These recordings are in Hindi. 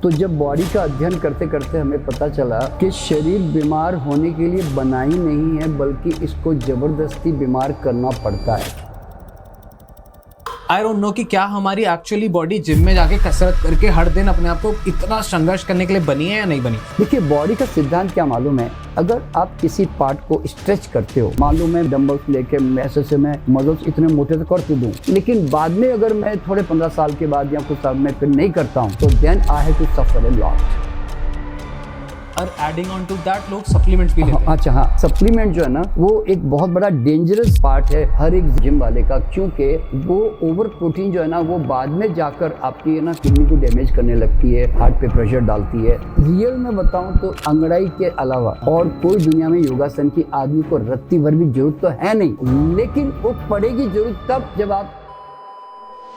तो जब बॉडी का अध्ययन करते करते हमें पता चला कि शरीर बीमार होने के लिए बना ही नहीं है, बल्कि इसको जबरदस्ती बीमार करना पड़ता है। आई डोंट नो कि क्या हमारी एक्चुअली बॉडी जिम में जाके कसरत करके हर दिन अपने आप को इतना संघर्ष करने के लिए बनी है या नहीं बनी। देखिए, बॉडी का सिद्धांत क्या मालूम है, अगर आप किसी पार्ट को स्ट्रेच करते हो, मान लो मैं डंबल्स लेके ऐसे मैं मसल्स इतने मोटे तक कर दूं, लेकिन बाद में अगर मैं थोड़े 15 साल के बाद या कुछ साल में फिर नहीं करता हूँ, तो then I have to suffer a lot. और एडिंग ऑन टू दैट लोग सप्लीमेंट्स भी लेते हैं। अच्छा हाँ, सप्लीमेंट जो है ना, वो एक बहुत बड़ा डेंजरस पार्ट है हर एक जिम वाले का, क्योंकि वो ओवर प्रोटीन जो है ना, वो बाद में जाकर आपकी ना किडनी को डैमेज करने लगती है, हार्ट पे प्रेशर डालती है। रियल में बताऊं तो अंगड़ाई के अलावा और कोई दुनिया में योगासन की आदमी को रत्ती भर भी जरूरत तो है नहीं, लेकिन वो पड़ेगी जरूरत तब जब आप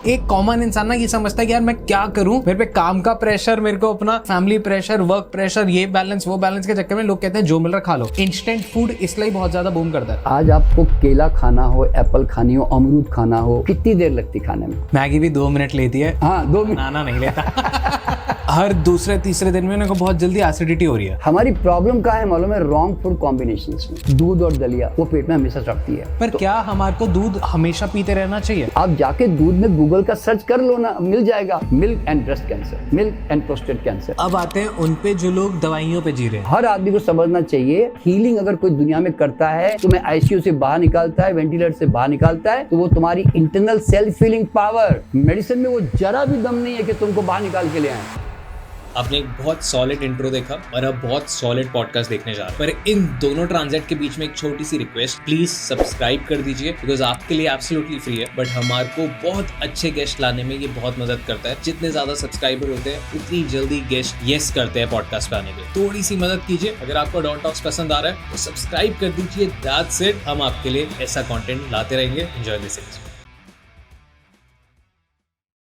एक कॉमन इंसान ना ये समझता है कि यार मैं क्या करूं, मेरे पे काम का प्रेशर, मेरे को अपना फैमिली प्रेशर, वर्क प्रेशर, ये बैलेंस वो बैलेंस के चक्कर में लोग कहते हैं जो मिल रहा खा लो। इंस्टेंट फूड इसलिए बहुत ज्यादा बूम करता है। आज आपको केला खाना हो, एप्पल खानी हो, अमरूद खाना हो, कितनी देर लगती खाने में? मैगी भी 2 मिनट लेती है। हाँ, 2 मिनट बनाना नहीं लेता। हर दूसरे तीसरे दिन में उनको बहुत जल्दी एसिडिटी हो रही है। हमारी प्रॉब्लम क्या है मालूम है? रॉन्ग फूड कॉम्बिनेशंस में दूध और दलिया वो पेट में हमेशा चढ़ती है। पर क्या हमारे को दूध हमेशा पीते रहना चाहिए? आप जाके दूध में गूगल का सर्च कर लो ना, मिल जाएगा। Milk and breast cancer, milk and prostate cancer. अब आते हैं उन पे जो लोग दवाइयों पे जी रहे हैं। हर आदमी को समझना चाहिए, हीलिंग अगर कोई दुनिया में करता है, तुम्हें आईसीयू से बाहर निकालता है, वेंटिलेटर से बाहर निकालता है, तो वो तुम्हारी internal self healing power. Medicine में वो जरा भी दम नहीं है कि तुमको बाहर निकाल के ले आए। आपने एक बहुत सॉलिड इंट्रो देखा और अब बहुत सॉलिड पॉडकास्ट देखने जा रहे हैं, पर इन दोनों ट्रांजेक्ट के बीच में एक छोटी सी रिक्वेस्ट, प्लीज सब्सक्राइब कर दीजिए, बिकॉज आपके लिए एब्सोल्युटली फ्री है, बट हमारे को बहुत अच्छे गेस्ट लाने में ये बहुत मदद करता है। जितने ज्यादा सब्सक्राइबर होते हैं उतनी जल्दी गेस्ट यस करते हैं पॉडकास्ट पे आने के। थोड़ी सी मदद कीजिए। अगर आपको डॉन टॉक्स पसंद आ रहा है तो सब्सक्राइब कर दीजिए। That's it. हम आपके लिए ऐसा कंटेंट लाते रहेंगे। Enjoy this.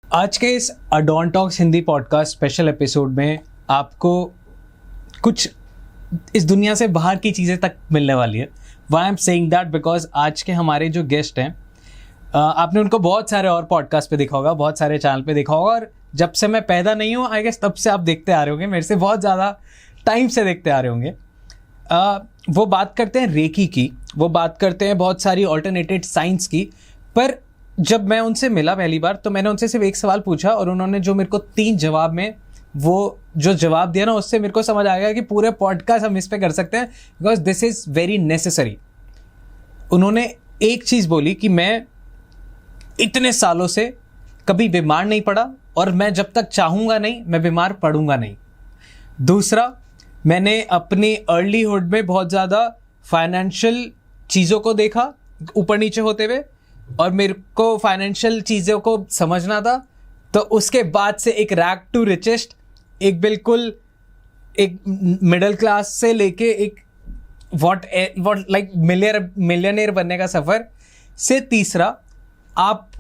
आज के इस Don Talks Hindi podcast special episode में आपको कुछ इस दुनिया से बाहर की चीज़ें तक मिलने वाली है। Why I am saying that because आज के हमारे जो गेस्ट हैं, आपने उनको बहुत सारे और पॉडकास्ट पे देखा होगा, बहुत सारे चैनल पे देखा होगा, और जब से मैं पैदा नहीं हूँ आई गेस तब से आप देखते आ रहे होंगे, मेरे से बहुत ज़्यादा टाइम से देखते आ रहे होंगे। वो बात करते हैं रेकी की, वो बात करते हैं बहुत सारी ऑल्टरनेटिव साइंस की। पर जब मैं उनसे मिला पहली बार तो मैंने उनसे सिर्फ एक सवाल पूछा और उन्होंने जो मेरे को 3 जवाब में वो जो जवाब दिया ना, उससे मेरे को समझ आ गया कि पूरे पॉडकास्ट हम इस पे कर सकते हैं, because this is very necessary. उन्होंने एक चीज़ बोली कि मैं इतने सालों से कभी बीमार नहीं पड़ा और मैं जब तक चाहूँगा नहीं मैं बीमार पड़ूंगा नहीं। दूसरा, मैंने अपनी अर्लीहुड में बहुत ज़्यादा फाइनेंशियल चीज़ों को देखा ऊपर नीचे होते हुए, और मेरे को फाइनेंशियल चीज़ों को समझना था, तो उसके बाद से एक रैग टू रिचेस्ट, एक बिल्कुल एक मिडिल क्लास से लेके एक व्हाट लाइक मिलियनेयर बनने का सफ़र से। तीसरा,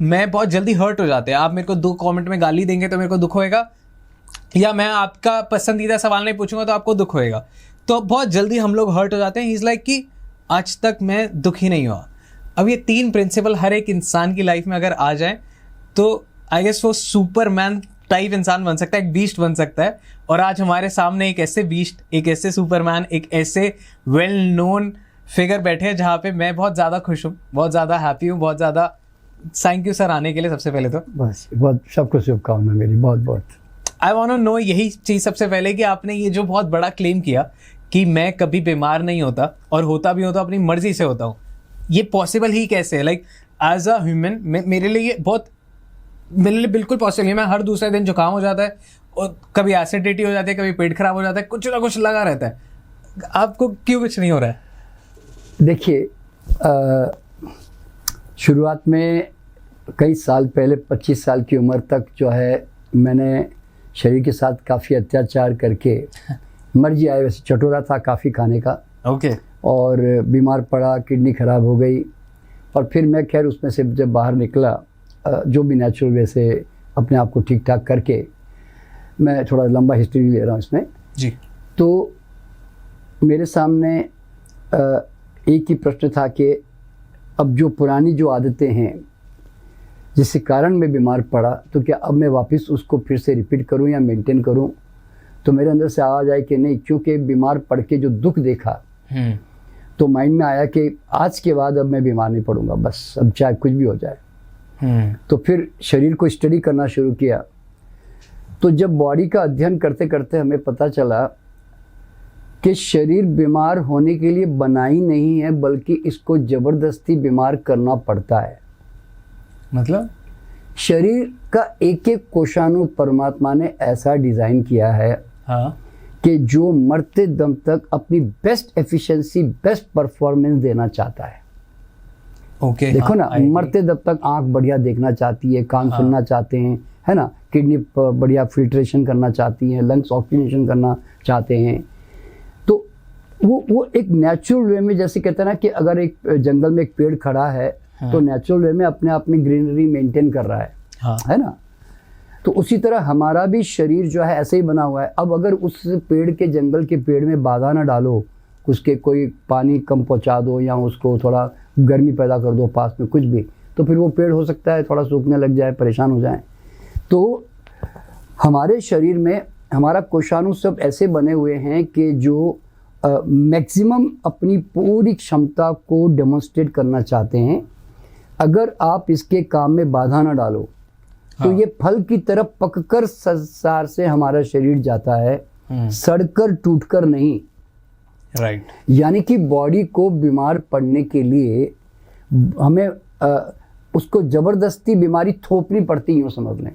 मैं बहुत जल्दी हर्ट हो जाते हैं। आप मेरे को 2 कमेंट में गाली देंगे तो मेरे को दुख होएगा, या मैं आपका पसंदीदा सवाल नहीं पूछूंगा तो आपको दुख होएगा। तो बहुत जल्दी हम लोग हर्ट हो जाते हैं। ही इज़ लाइक कि आज तक मैं दुखी नहीं हुआ। अब ये 3 प्रिंसिपल हर एक इंसान की लाइफ में अगर आ जाए तो आई गेस वो सुपरमैन टाइप इंसान बन सकता है, एक बीस्ट बन सकता है। और आज हमारे सामने एक ऐसे बीस्ट, एक ऐसे सुपरमैन, एक ऐसे वेल नोन फिगर बैठे हैं जहाँ पे मैं बहुत ज़्यादा खुश हूँ, बहुत ज़्यादा हैप्पी हूँ, बहुत ज़्यादा थैंक यू सर आने के लिए। सबसे पहले तो बस बहुत सबको शुभकामना मेरी, बहुत बहुत। आई वांट टू नो यही चीज़ सबसे पहले कि आपने ये जो बहुत बड़ा क्लेम किया कि मैं कभी बीमार नहीं होता, और होता भी होता अपनी मर्जी से होता हूँ, ये पॉसिबल ही कैसे है? लाइक एज अ ह्यूमन मेरे लिए बिल्कुल पॉसिबल है। मैं हर दूसरे दिन जुकाम हो जाता है, और कभी एसिडिटी हो जाती है, कभी पेट खराब हो जाता है, कुछ ना कुछ लगा रहता है। आपको क्यों कुछ नहीं हो रहा है? देखिए, शुरुआत में कई साल पहले 25 साल की उम्र तक जो है मैंने शरीर के साथ काफ़ी अत्याचार करके मर्जी आए वैसे चटोरा था काफ़ी खाने का। ओके। और बीमार पड़ा, किडनी ख़राब हो गई, और फिर मैं खैर उसमें से जब बाहर निकला, जो भी नेचुरल वे से अपने आप को ठीक ठाक करके, मैं थोड़ा लंबा हिस्ट्री ले रहा हूँ इसमें जी। तो मेरे सामने एक ही प्रश्न था कि अब जो पुरानी जो आदतें हैं जिसके कारण मैं बीमार पड़ा, तो क्या अब मैं वापस उसको फिर से रिपीट करूं या मेंटेन करूं, तो मेरे अंदर से आवाज आई कि नहीं, क्योंकि बीमार पड़ के जो दुख देखा, तो माइंड में आया कि आज के बाद अब मैं बीमार नहीं पड़ूंगा, बस अब चाहे कुछ भी हो जाए। तो फिर शरीर को स्टडी करना शुरू किया। तो जब बॉडी का अध्ययन करते करते हमें पता चला कि शरीर बीमार होने के लिए बना ही नहीं है, बल्कि इसको जबरदस्ती बीमार करना पड़ता है। मतलब शरीर का एक एक कोशाणु परमात्मा ने ऐसा डिजाइन किया है कि जो मरते दम तक अपनी बेस्ट एफिशिएंसी, बेस्ट परफॉर्मेंस देना चाहता है। ओके, देखो ना, मरते दम तक आंख बढ़िया देखना चाहती है, कान सुनना चाहते हैं, है ना, किडनी बढ़िया फिल्ट्रेशन करना चाहती है, लंग्स ऑक्सीजनेशन करना चाहते हैं। तो वो एक नेचुरल वे में, जैसे कहते हैं ना कि अगर एक जंगल में एक पेड़ खड़ा है तो नेचुरल वे में अपने आप में ग्रीनरी मेंटेन कर रहा है, है ना। तो उसी तरह हमारा भी शरीर जो है ऐसे ही बना हुआ है। अब अगर उस पेड़ के, जंगल के पेड़ में बाधा ना डालो, उसके कोई पानी कम पहुंचा दो या उसको थोड़ा गर्मी पैदा कर दो पास में, कुछ भी, तो फिर वो पेड़ हो सकता है थोड़ा सूखने लग जाए, परेशान हो जाए। तो हमारे शरीर में हमारा कोशाणु सब ऐसे बने हुए हैं कि जो मैक्सिमम अपनी पूरी क्षमता को डेमोन्स्ट्रेट करना चाहते हैं। अगर आप इसके काम में बाधा ना डालो तो ये फल की तरफ पककर संसार से हमारा शरीर जाता है, सड़कर टूटकर नहीं। राइट। यानी कि बॉडी को बीमार पड़ने के लिए हमें उसको जबरदस्ती बीमारी थोपनी पड़ती, यूँ समझ लें।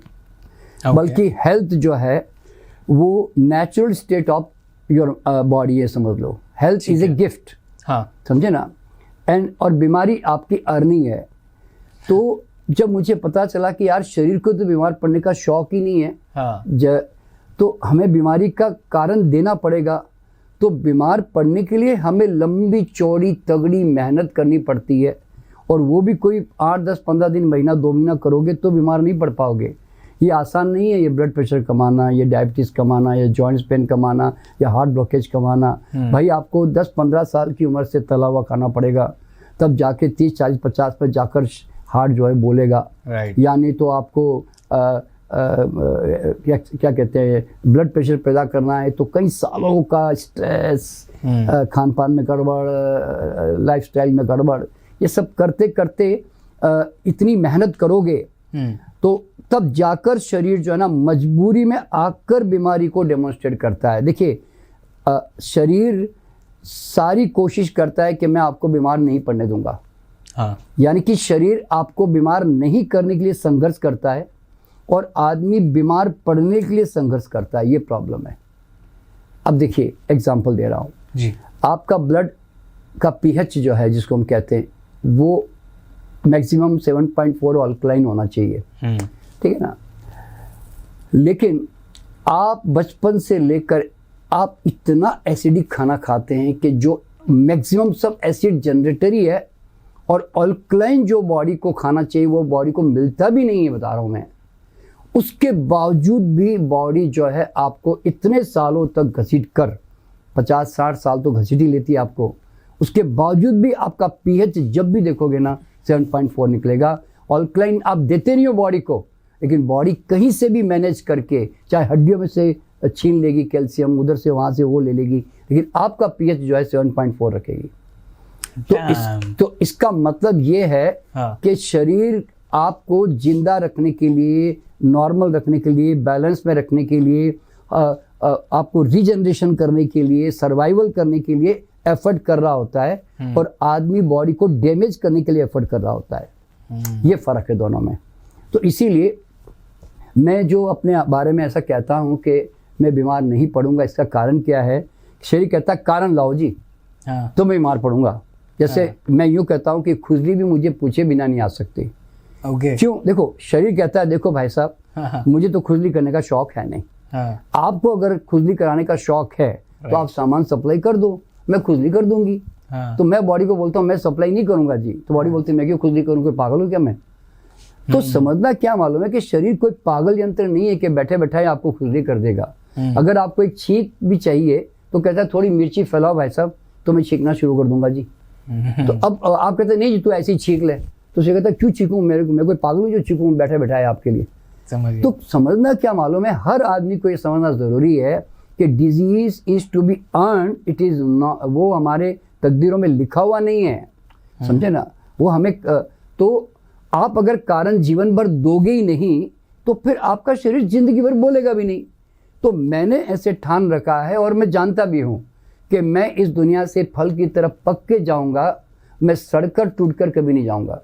बल्कि हेल्थ जो है वो natural state of your body है, समझ लो। हेल्थ इज ए गिफ्ट, समझे ना। और बीमारी आपकी अर्निंग है। तो जब मुझे पता चला कि यार शरीर को तो बीमार पड़ने का शौक ही नहीं है, तो हमें बीमारी का कारण देना पड़ेगा। तो बीमार पड़ने के लिए हमें लंबी चौड़ी तगड़ी मेहनत करनी पड़ती है, और वो भी कोई 8, 10, 15 दिन, महीना, 2 महीना करोगे तो बीमार नहीं पड़ पाओगे। ये आसान नहीं है, ये ब्लड प्रेशर कमाना, ये डायबिटीज़ कमाना, या जॉइंट्स पेन कमाना, या हार्ट ब्लॉकेज कमाना। भाई आपको 10-15 साल की उम्र से तला हुआ खाना पड़ेगा, तब जाके 30, 40, 50 पर जाकर हार्ट जो है बोलेगा। यानी तो आपको क्या कहते हैं, ब्लड प्रेशर पैदा करना है तो कई सालों का स्ट्रेस, खान पान में गड़बड़, लाइफस्टाइल में गड़बड़, ये सब करते करते इतनी मेहनत करोगे तो तब जाकर शरीर जो है ना मजबूरी में आकर बीमारी को डेमोन्स्ट्रेट करता है। देखिए, शरीर सारी कोशिश करता है कि मैं आपको बीमार नहीं पड़ने दूंगा। यानी कि शरीर आपको बीमार नहीं करने के लिए संघर्ष करता है, और आदमी बीमार पड़ने के लिए संघर्ष करता है। ये प्रॉब्लम है। अब देखिए, एग्जांपल दे रहा हूँ जी। आपका ब्लड का पीएच जो है, जिसको हम कहते हैं, वो मैक्सिमम 7.4 अल्कलाइन होना चाहिए, ठीक है ना। लेकिन आप बचपन से लेकर आप इतना एसिडिक खाना खाते हैं कि जो मैक्सिमम सब एसिड जनरेटर ही है, और अल्कलाइन जो बॉडी को खाना चाहिए वो बॉडी को मिलता भी नहीं है, बता रहा हूँ मैं। उसके बावजूद भी बॉडी जो है आपको इतने सालों तक घसीट कर, 50-60 साल तो घसीट ही लेती है आपको, उसके बावजूद भी आपका पीएच जब भी देखोगे ना 7.4 निकलेगा। अल्कलाइन आप देते नहीं हो बॉडी को, लेकिन बॉडी कहीं से भी मैनेज करके, चाहे हड्डियों में से छीन लेगी कैल्शियम, उधर से वहाँ से वो ले लेगी, लेकिन आपका पीएच जो है 7.4 रखेगी। तो इसका मतलब ये है कि शरीर आपको जिंदा रखने के लिए, नॉर्मल रखने के लिए, बैलेंस में रखने के लिए, आपको रीजनरेशन करने के लिए, सर्वाइवल करने के लिए एफर्ट कर रहा होता है, और आदमी बॉडी को डैमेज करने के लिए एफर्ट कर रहा होता है। ये फर्क है दोनों में। तो इसीलिए मैं जो अपने बारे में ऐसा कहता हूँ कि मैं बीमार नहीं पड़ूंगा, इसका कारण क्या है? शरीर कहता है कारण लाओ जी, तो मैं बीमार पड़ूंगा। जैसे मैं यूँ कहता हूँ कि खुजली भी मुझे पूछे बिना नहीं आ सकती। क्यों? देखो, शरीर कहता है देखो भाई साहब, मुझे तो खुजली करने का शौक है नहीं। आपको अगर खुजली कराने का शौक है तो आप सामान सप्लाई कर दो, मैं खुजली कर दूंगी। तो मैं बॉडी को बोलता हूँ मैं सप्लाई नहीं करूंगा जी, तो बॉडी बोलती है मैं क्यों खुजली करूँ, कोई पागल हूँ क्या मैं? तो समझना क्या मालूम है कि शरीर कोई पागल यंत्र नहीं है कि बैठे बैठाए आपको खुजली कर देगा। अगर आपको एक छींक भी चाहिए तो कहता है थोड़ी मिर्ची फैलाओ भाई साहब, तो मैं छींकना शुरू कर दूंगा जी। तो अब आप कहते हैं नहीं जी तू ऐसे ही छींक ले, तो उसे कहता है क्यों छींकूं, मैं कोई पागल हूँ जो छींकूं बैठे बैठाए आपके लिए। तो समझना क्या मालूम है, हर आदमी को ये समझना जरूरी है कि disease is to be earn, it is not, वो हमारे तकदीरों में लिखा हुआ नहीं है, समझे ना। वो हमें तो आप अगर कारण जीवन भर दोगे ही नहीं तो फिर आपका शरीर जिंदगी भर बोलेगा भी नहीं। तो मैंने ऐसे ठान रखा है और मैं जानता भी हूँ कि मैं इस दुनिया से फल की तरफ पक के जाऊंगा, मैं सड़कर टूटकर कभी नहीं जाऊंगा,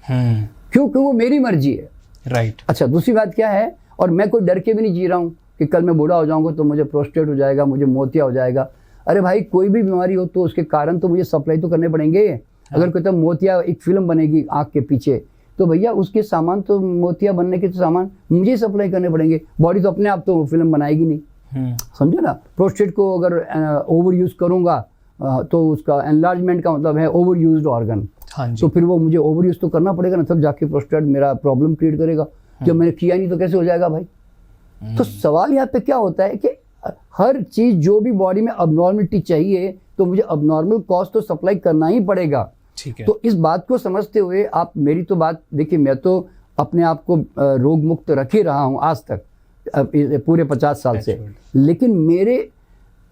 क्योंकि वो मेरी मर्जी है। राइट। अच्छा, दूसरी बात क्या है, और मैं कोई डर के भी नहीं जी रहा हूँ कि कल मैं बूढ़ा हो जाऊंगा तो मुझे प्रोस्टेट हो जाएगा, मुझे मोतिया हो जाएगा। अरे भाई, कोई भी बीमारी हो तो उसके कारण तो मुझे सप्लाई तो करने पड़ेंगे। अगर कोई तो मोतिया, एक फिल्म बनेगी आँख के पीछे, तो भैया उसके सामान तो मोतिया बनने के तो सामान मुझे सप्लाई करने पड़ेंगे। बॉडी तो अपने आप तो फिल्म बनाएगी नहीं, समझे ना। प्रोस्टेट को अगर ओवर यूज करूंगा तो उसका एनलार्जमेंट का मतलब है ओवर यूज्ड ऑर्गन। हाँ जी। तो फिर वो मुझे ओवर यूज तो करना पड़ेगा ना, तब जाके प्रोस्टेट मेरा प्रॉब्लम क्रिएट करेगा। जब मैंने किया नहीं तो कैसे हो जाएगा भाई। तो सवाल यहाँ पे क्या होता है कि हर चीज जो भी बॉडी में अबनॉर्मलिटी चाहिए तो मुझे अबनॉर्मल कॉज तो सप्लाई करना ही पड़ेगा। ठीक है। तो इस बात को समझते हुए आप मेरी तो बात देखिए, मैं तो अपने आप को रोग मुक्त रख ही रहा हूँ आज तक, पूरे 50 साल से। लेकिन मेरे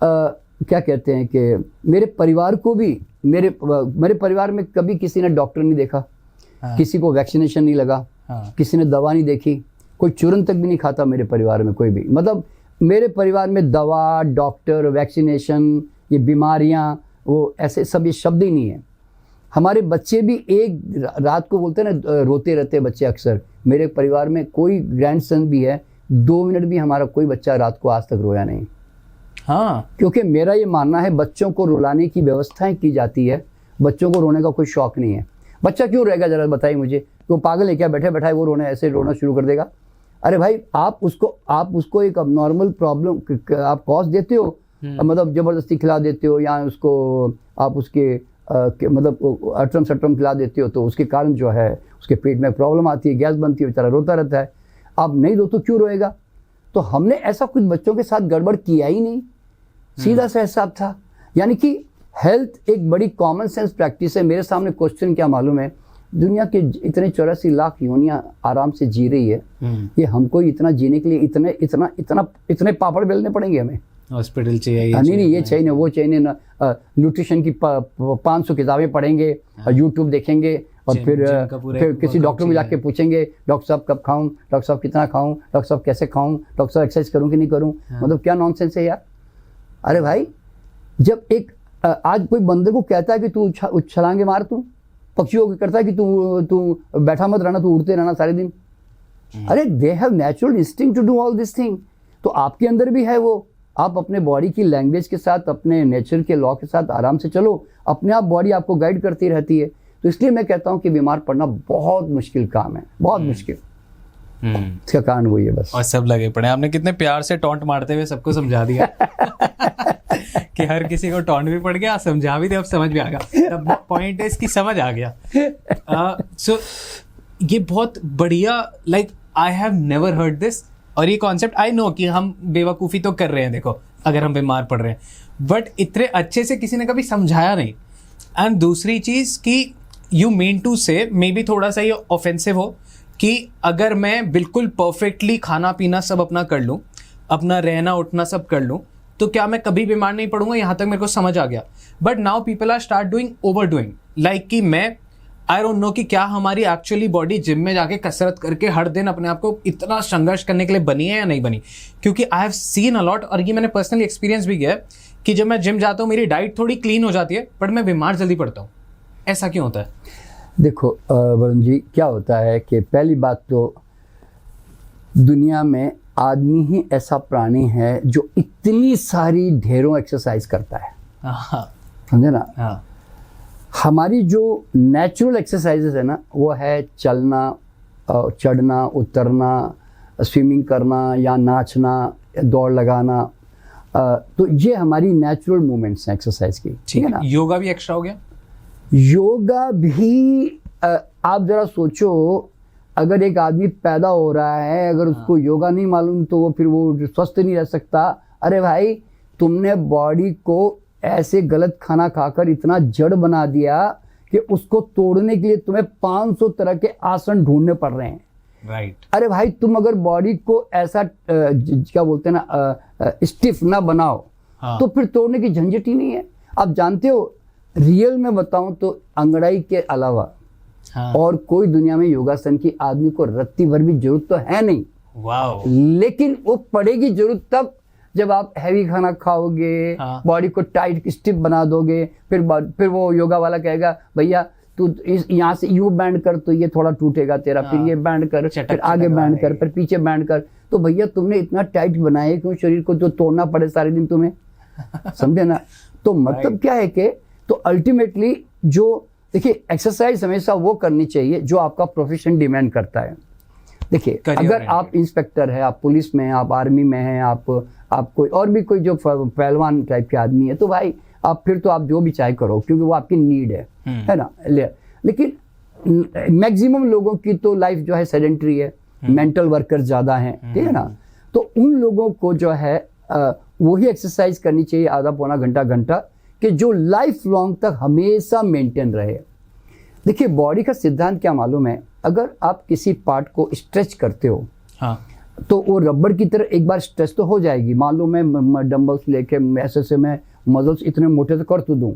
क्या कहते हैं कि मेरे परिवार को भी, मेरे परिवार में कभी किसी ने डॉक्टर नहीं देखा, किसी को वैक्सीनेशन नहीं लगा, किसी ने दवा नहीं देखी, कोई चूरन तक भी नहीं खाता मेरे परिवार में कोई भी। मतलब मेरे परिवार में दवा, डॉक्टर, वैक्सीनेशन, ये बीमारियां, वो ऐसे सब ये शब्द ही नहीं है। हमारे बच्चे भी एक रात को बोलते हैं ना, रोते रहते हैं बच्चे अक्सर। मेरे परिवार में कोई ग्रैंडसन भी है, 2 मिनट भी हमारा कोई बच्चा रात को आज तक रोया नहीं। हाँ, क्योंकि मेरा ये मानना है बच्चों को रुलाने की व्यवस्थाएं की जाती है, बच्चों को रोने का कोई शौक नहीं है। बच्चा क्यों रहेगा, जरा बताइए मुझे। वो पागल है क्या, बैठे बैठाए वो रोना, ऐसे रोना शुरू कर देगा। अरे भाई, आप उसको एक अबनॉर्मल प्रॉब्लम आप कॉज देते हो, मतलब जबरदस्ती खिला देते हो, या उसको आप उसके मतलब अटरम सटरम खिला देते हो, तो उसके कारण जो है उसके पेट में प्रॉब्लम आती है, गैस बनती है, बेचारा रोता रहता है। आप नहीं दो तो क्यों रोएगा। तो हमने ऐसा कुछ बच्चों के साथ गड़बड़ किया ही नहीं, सीधा सा हिसाब था। यानी कि हेल्थ एक बड़ी कॉमन सेंस प्रैक्टिस है। मेरे सामने क्वेश्चन क्या मालूम है, दुनिया के इतने 84 लाख योनियां आराम से जी रही है, ये हमको इतना जीने के लिए इतने पापड़ बेलने पड़ेंगे हमें। हॉस्पिटल चाहिए, नहीं, ये चाहिए ना, वो चाहिए ना, न्यूट्रिशन की 500 किताबें पढ़ेंगे और यूट्यूब देखेंगे, और फिर किसी डॉक्टर को जाके पूछेंगे, डॉक्टर साहब कब खाऊं, डॉक्टर साहब कितना खाऊं, डॉक्टर साहब कैसे खाऊं, डॉक्टर साहब एक्सरसाइज करूं कि नहीं करूं। मतलब क्या नॉनसेंस है यार। अरे भाई, जब एक आज कोई बंदे को कहता है कि तू छलांगे मार, तू पक्षियों को करता है कि तू बैठा मत रहना, तू उड़ते रहना सारे दिन। अरे they have natural instinct to do all this thing. तो आपके अंदर भी है वो। आप अपने बॉडी की लैंग्वेज के साथ, अपने नेचर के लॉ के साथ आराम से चलो, अपने आप बॉडी आपको गाइड करती रहती है। तो इसलिए मैं कहता हूँ कि बीमार पड़ना बहुत मुश्किल काम है, बहुत मुश्किल। इसका कारण वही है बस। और सब लगे पड़े। आपने कितने प्यार से टॉन्ट मारते हुए सबको समझा दिया कि हर किसी को टॉन्ट भी पड़ गया, समझा भी दे, अब समझ भी आ गया। पॉइंट है इसकी, समझ आ गया। सो ये बहुत बढ़िया, like I have never heard this. और ये कॉन्सेप्ट आई नो कि हम बेवकूफ़ी तो कर रहे हैं, देखो अगर हम बीमार पड़ रहे हैं, बट इतने अच्छे से किसी ने कभी समझाया नहीं। एंड दूसरी चीज़ कि यू मीन टू से, मे बी थोड़ा सा ये ऑफेंसिव हो, कि अगर मैं बिल्कुल परफेक्टली खाना पीना सब अपना कर लूँ, अपना रहना उठना सब कर लूँ, तो क्या मैं कभी बीमार नहीं पड़ूंगा। यहाँ तक मेरे को समझ आ गया। But now people are start doing over doing, like कि मैं आई डोंट नो कि क्या हमारी एक्चुअली बॉडी जिम में जाके कसरत करके हर दिन अपने आप को इतना संघर्ष करने के लिए बनी है या नहीं बनी। क्योंकि I have seen a lot, और ये मैंने पर्सनली एक्सपीरियंस भी किया है कि जब मैं जिम जाता हूँ मेरी डाइट थोड़ी क्लीन हो जाती है, बट मैं बीमार जल्दी पड़ता हूँ। ऐसा क्यों होता है? देखो वरुण जी, क्या होता है कि पहली बात तो दुनिया में आदमी ही ऐसा प्राणी है जो इतनी सारी ढेरों एक्सरसाइज करता है, समझे ना। हाँ। हमारी जो नेचुरल एक्सरसाइजेस है ना, वो है चलना, चढ़ना, उतरना, स्विमिंग करना या नाचना, दौड़ लगाना। तो ये हमारी नेचुरल मूवमेंट्स हैं एक्सरसाइज की, ठीक है ना। योगा भी एक्स्ट्रा हो गया। योगा भी आप जरा सोचो, अगर एक आदमी पैदा हो रहा है, अगर उसको योगा नहीं मालूम तो वो फिर वो स्वस्थ नहीं रह सकता। अरे भाई, तुमने बॉडी को ऐसे गलत खाना खाकर इतना जड़ बना दिया कि उसको तोड़ने के लिए तुम्हें 500 तरह के आसन ढूंढने पड़ रहे हैं। राइट। अरे भाई तुम अगर बॉडी को ऐसा क्या बोलते हैं ना स्टिफ ना बनाओ हाँ। तो फिर तोड़ने की झंझट ही नहीं है। आप जानते हो रियल में बताऊं तो अंगड़ाई के अलावा हाँ। और कोई दुनिया में योगासन की आदमी को रत्ती भर भी जरूरत तो है नहीं, वाओ। लेकिन वो पड़ेगी जरूरत तब जब आप हैवी खाना खाओगे, हाँ। बॉडी को टाइट स्टिफ बना दोगे, फिर वो योगा वाला कहेगा भैया तू इस यहाँ से यू बैंड कर तो ये थोड़ा टूटेगा तेरा, फिर ये बैंड कर, फिर आगे बैंड कर, फिर पीछे बैंड कर। तो भैया तुमने इतना टाइट बनाया क्यों शरीर को जो तोड़ना पड़े सारे दिन तुम्हें? समझे ना? तो मतलब क्या है कि तो अल्टीमेटली जो देखिए एक्सरसाइज हमेशा वो करनी चाहिए जो आपका प्रोफेशन डिमांड करता है। देखिए अगर आप इंस्पेक्टर है, आप पुलिस में हैं, आप आर्मी में हैं, आप कोई और भी कोई जो पहलवान टाइप के आदमी है, तो भाई आप फिर तो आप जो भी चाहे करो क्योंकि वो आपकी नीड है ना। लेकिन मैक्सिमम लोगों की तो लाइफ जो है सेडेंटरी है, मेंटल वर्कर ज्यादा हैं, ठीक है ना। तो उन लोगों को जो है वही एक्सरसाइज करनी चाहिए आधा पौना घंटा कि जो लाइफ लॉन्ग तक हमेशा मेंटेन रहे। देखिए बॉडी का सिद्धांत क्या मालूम है, अगर आप किसी पार्ट को स्ट्रेच करते हो हाँ। तो वो रबड़ की तरह एक बार स्ट्रेच तो हो जाएगी। मान लो मैं डंबल्स लेके ऐसे मैं मसल्स इतने मोटे तो कर तो दूं,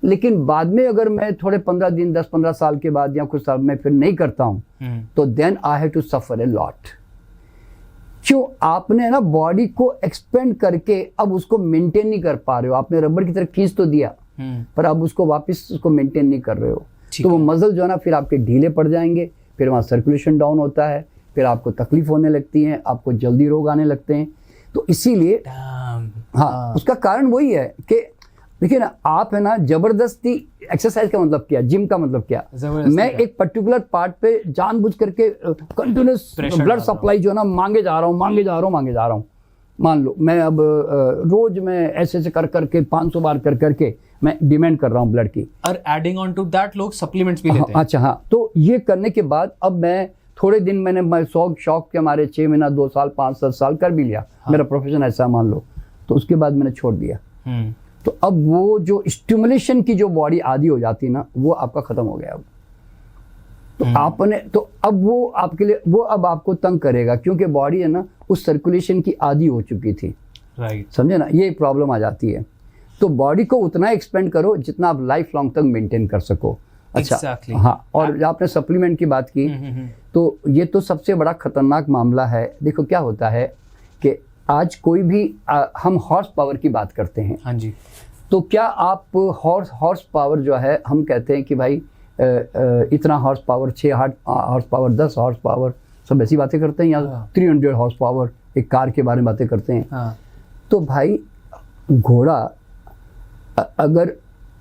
लेकिन बाद में अगर मैं थोड़े 15 दिन 10-15 साल के बाद या कुछ साल में फिर नहीं करता हूं तो then I have to suffer a lot. क्यों? आपने ना बॉडी को एक्सपेंड करके अब उसको मेंटेन नहीं कर पा रहे हो। आपने रबड़ की तरह खींच तो दिया पर अब उसको वापस उसको मेंटेन नहीं कर रहे हो, तो वो मसल जो है ना फिर आपके ढीले पड़ जाएंगे, फिर वहाँ सर्कुलेशन डाउन होता है, फिर आपको तकलीफ होने लगती है, आपको जल्दी रोग आने लगते हैं। तो इसीलिए हाँ उसका कारण वही है कि देखिए ना आप है ना जबरदस्ती एक्सरसाइज का मतलब क्या, जिम का मतलब क्या, मैं एक पर्टिकुलर पार्ट पे जानबूझ करके कंटिन्यूस ब्लड सप्लाई जो है ना मांगे जा रहा हूँ। मान लो मैं अब रोज मैं ऐसे कर करके 500 बार कर करके मैं डिमांड कर रहा हूँ ब्लड की, और एडिंग ऑन टू दैट लोग सप्लीमेंट्स भी लेते हैं। अच्छा हाँ, तो ये करने के बाद अब मैं थोड़े दिन मैं शौक के हमारे 6 महीना 2 साल 5-7 साल कर भी लिया, मेरा प्रोफेशन ऐसा मान लो, तो उसके बाद मैंने छोड़ दिया। तो अब वो जो स्टिमुलेशन की जो बॉडी आदी हो जाती है ना वो आपका खत्म हो गया। अब तो आपने तो अब वो आपके लिए वो अब आपको तंग करेगा क्योंकि बॉडी है ना उस सर्कुलेशन की आदी हो चुकी थी, राइट। समझे ना, ये प्रॉब्लम आ जाती है। तो बॉडी को उतना एक्सपेंड करो जितना आप लाइफ लॉन्ग तक मेंटेन कर सको। अच्छा exactly. हाँ, और आपने सप्लीमेंट की बात की तो ये तो सबसे बड़ा खतरनाक मामला है। देखो क्या होता है कि आज कोई भी हम हॉर्स पावर की बात करते हैं, हाँ जी, तो क्या आप हॉर्स पावर जो है हम कहते हैं कि भाई इतना horse power, 6 horse power, 10 horse power, सब ऐसी बातें करते हैं, या 300 हॉर्स पावर एक कार के बारे में बातें करते हैं। हाँ। तो भाई घोड़ा अगर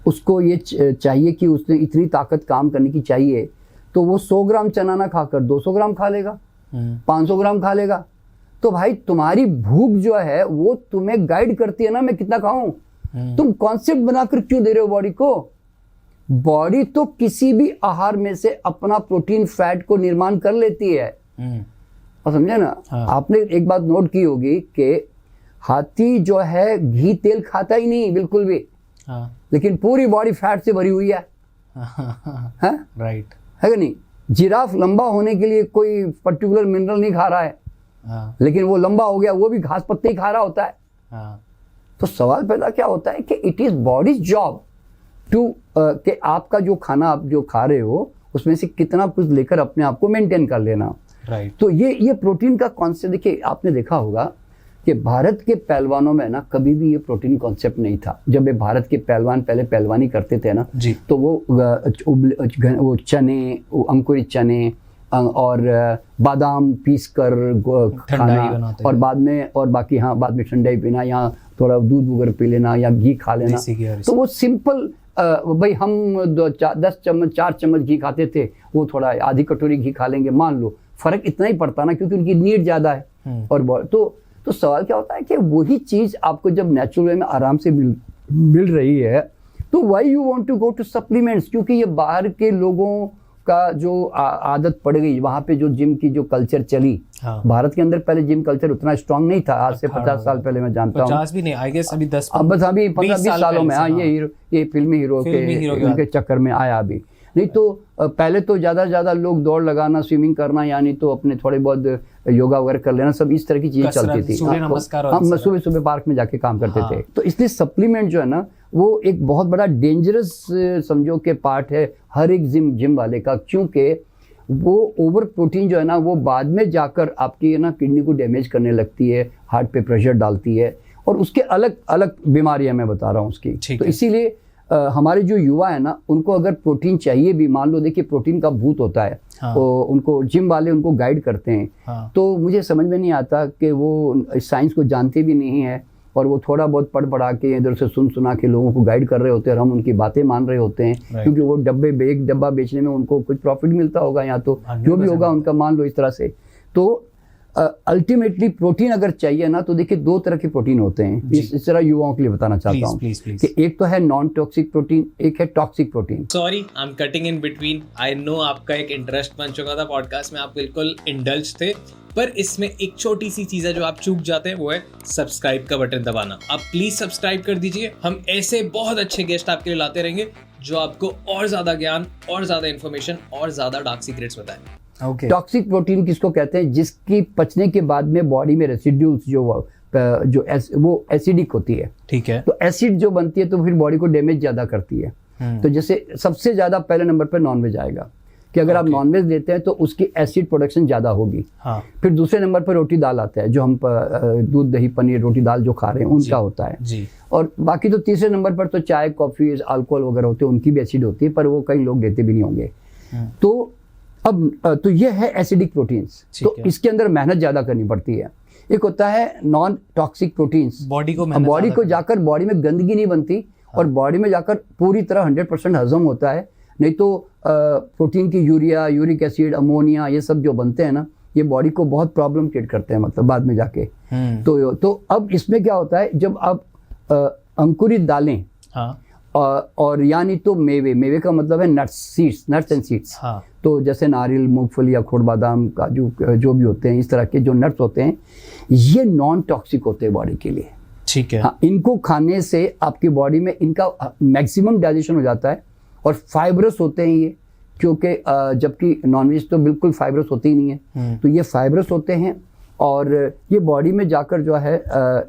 उसको ये चाहिए कि उसने इतनी ताकत काम करने की चाहिए तो वो 100 ग्राम चना ना खाकर 200 ग्राम खा लेगा, 500 ग्राम खा लेगा। तो भाई तुम्हारी भूख जो है वो तुम्हें गाइड करती है ना मैं कितना खाऊं। तुम कॉन्सेप्ट बनाकर क्यों दे रहे हो बॉडी को? बॉडी तो किसी भी आहार में से अपना प्रोटीन फैट को निर्माण कर लेती है, और समझे ना। हाँ। आपने एक बात नोट की होगी कि हाथी जो है घी तेल खाता ही नहीं बिल्कुल भी, हाँ। लेकिन पूरी बॉडी फैट से भरी हुई है, राइट, है कि नहीं? जिराफ लंबा होने के लिए कोई पर्टिकुलर मिनरल नहीं खा रहा है, हाँ। लेकिन वो लंबा हो गया, वो भी घास पत्ते ही खा रहा होता है। हाँ। तो सवाल पैदा क्या होता है कि it is body's job to कि आपका जो खाना आप जो खा रहे हो उसमें से कितना कुछ लेकर अपने आप को मेंटेन कर लेना, राइट। तो ये प्रोटीन का कॉन्सेप्ट देखिए आपने देखा होगा कि भारत के पहलवानों में ना कभी भी ये प्रोटीन कॉन्सेप्ट नहीं था। जब ये भारत के पहलवान पहले पहलवानी करते थे ना जी, तो वो चने, अंकुरित चने और बादाम पीस कर खाना, और बाद में बाद में ठंडाई पीना, या थोड़ा दूध वगैरह पी लेना या घी खा लेना। तो वो सिंपल भाई हम 4 चम्मच घी खाते थे, वो थोड़ा आधी कटोरी घी खा लेंगे, मान लो फर्क इतना ही पड़ता ना क्योंकि उनकी नीड ज्यादा है। और तो सवाल क्या होता है कि वही चीज आपको जब नेचुरल वे में आराम से मिल रही है तो why you want to go to supplements? क्योंकि ये बाहर के लोगों का जो आदत पड़ गई, वहाँ पे जो जिम की जो कल्चर चली। हाँ। भारत के अंदर पहले जिम कल्चर उतना स्ट्रांग नहीं था, आज से 50 साल पहले मैं जानता हूँ। 50 भी नहीं, आई गेस अभी 10 अब बस अभी 15-20 सालों में, हाँ, ये फिल्मी हीरो के चक्कर में आया अभी। नहीं तो पहले तो ज़्यादा से ज़्यादा लोग दौड़ लगाना, स्विमिंग करना, यानी तो अपने थोड़े बहुत योगा वगैरह कर लेना, सब इस तरह की चीज़ें चलती थी। सूर्य नमस्कार और हम सुबह सुबह पार्क में जाके काम करते हाँ। थे। तो इसलिए सप्लीमेंट जो है ना वो एक बहुत बड़ा डेंजरस समझो के पार्ट है हर एक जिम वाले का, क्योंकि वो ओवर प्रोटीन जो है ना वो बाद में जाकर आपकी ना किडनी को डैमेज करने लगती है, हार्ट पे प्रेशर डालती है, और उसके अलग अलग बीमारियां मैं बता रहा हूँ उसकी। तो इसीलिए हमारे जो युवा है ना उनको अगर प्रोटीन चाहिए भी, मान लो देखिए प्रोटीन का भूत होता है, हाँ। तो उनको जिम वाले उनको गाइड करते हैं, हाँ। तो मुझे समझ में नहीं आता कि वो इस साइंस को जानते भी नहीं है, और वो थोड़ा बहुत पढ़ पढ़ा के इधर से सुना के लोगों को गाइड कर रहे होते हैं, और हम उनकी बातें मान रहे होते हैं, क्योंकि वो एक डब्बा बेचने में उनको कुछ प्रॉफिट मिलता होगा, या तो जो भी होगा उनका, मान लो इस तरह से। तो अल्टीमेटली प्रोटीन अगर चाहिए ना तो देखिए दो तरह के प्रोटीन होते हैं, इस तरह युवाओं के लिए बताना चाहता हूँ कि एक तो है नॉन टॉक्सिक प्रोटीन, एक है toxic protein. Sorry I am cutting in between, I know आपका एक इंटरेस्ट बन चुका था पॉडकास्ट में, आप बिल्कुल इंडल्ज थे, पर इसमें एक छोटी सी चीज है जो आप चूक जाते हैं, वो है सब्सक्राइब का बटन दबाना। आप प्लीज सब्सक्राइब कर दीजिए, हम ऐसे बहुत अच्छे गेस्ट आपके लिए लाते रहेंगे जो आपको और ज्यादा ज्ञान और ज्यादा इन्फॉर्मेशन और ज्यादा डार्क सीक्रेट्स बताएं। टॉक्सिक प्रोटीन किसको कहते हैं? जिसकी पचने के बाद में बॉडी में रेसिड्यूल्स वो एसिडिक होती है। ठीक है। तो एसिड जो बनती है तो फिर बॉडी को डैमेज ज्यादा करती है। तो जैसे सबसे ज्यादा पहले नंबर पर नॉनवेज आएगा कि अगर आप नॉनवेज लेते हैं तो उसकी एसिड प्रोडक्शन ज्यादा होगी। हाँ। फिर दूसरे नंबर पर रोटी दाल आता है, जो हम दूध दही पनीर रोटी दाल जो खा रहे हैं उनका होता है जी। और बाकी तो तीसरे नंबर पर तो चाय कॉफी अल्कोहल वगैरह होते हैं, उनकी भी एसिड होती है, पर वो कई लोग लेते भी नहीं होंगे। तो अब तो ये है एसिडिक प्रोटीन्स, तो इसके अंदर मेहनत ज्यादा करनी पड़ती है। एक होता है नॉन टॉक्सिक प्रोटीन्स, बॉडी को जाकर बॉडी में गंदगी नहीं बनती और बॉडी में जाकर पूरी तरह 100% हजम होता है। नहीं तो प्रोटीन की यूरिया, यूरिक एसिड, अमोनिया, ये सब जो बनते हैं ना, ये बॉडी को बहुत प्रॉब्लम क्रिएट करते हैं, मतलब बाद में जाके। तो अब इसमें क्या होता है, जब आप अंकुरित दालें, हाँ। और यानी तो मेवे का मतलब है नट्स एंड सीड्स। हाँ। तो जैसे नारियल, मूंगफली, अखरोट, बादाम, काजू, जो भी होते हैं, इस तरह के जो नट्स होते हैं, ये नॉन टॉक्सिक होते हैं बॉडी के लिए। ठीक है। हाँ, इनको खाने से आपकी बॉडी में इनका मैक्सिमम डाइजेशन हो जाता है और फाइब्रस होते हैं ये, क्योंकि जबकि नॉनवेज तो बिल्कुल फाइब्रस होते ही नहीं है। तो ये फाइब्रस होते हैं और ये बॉडी में जाकर जो है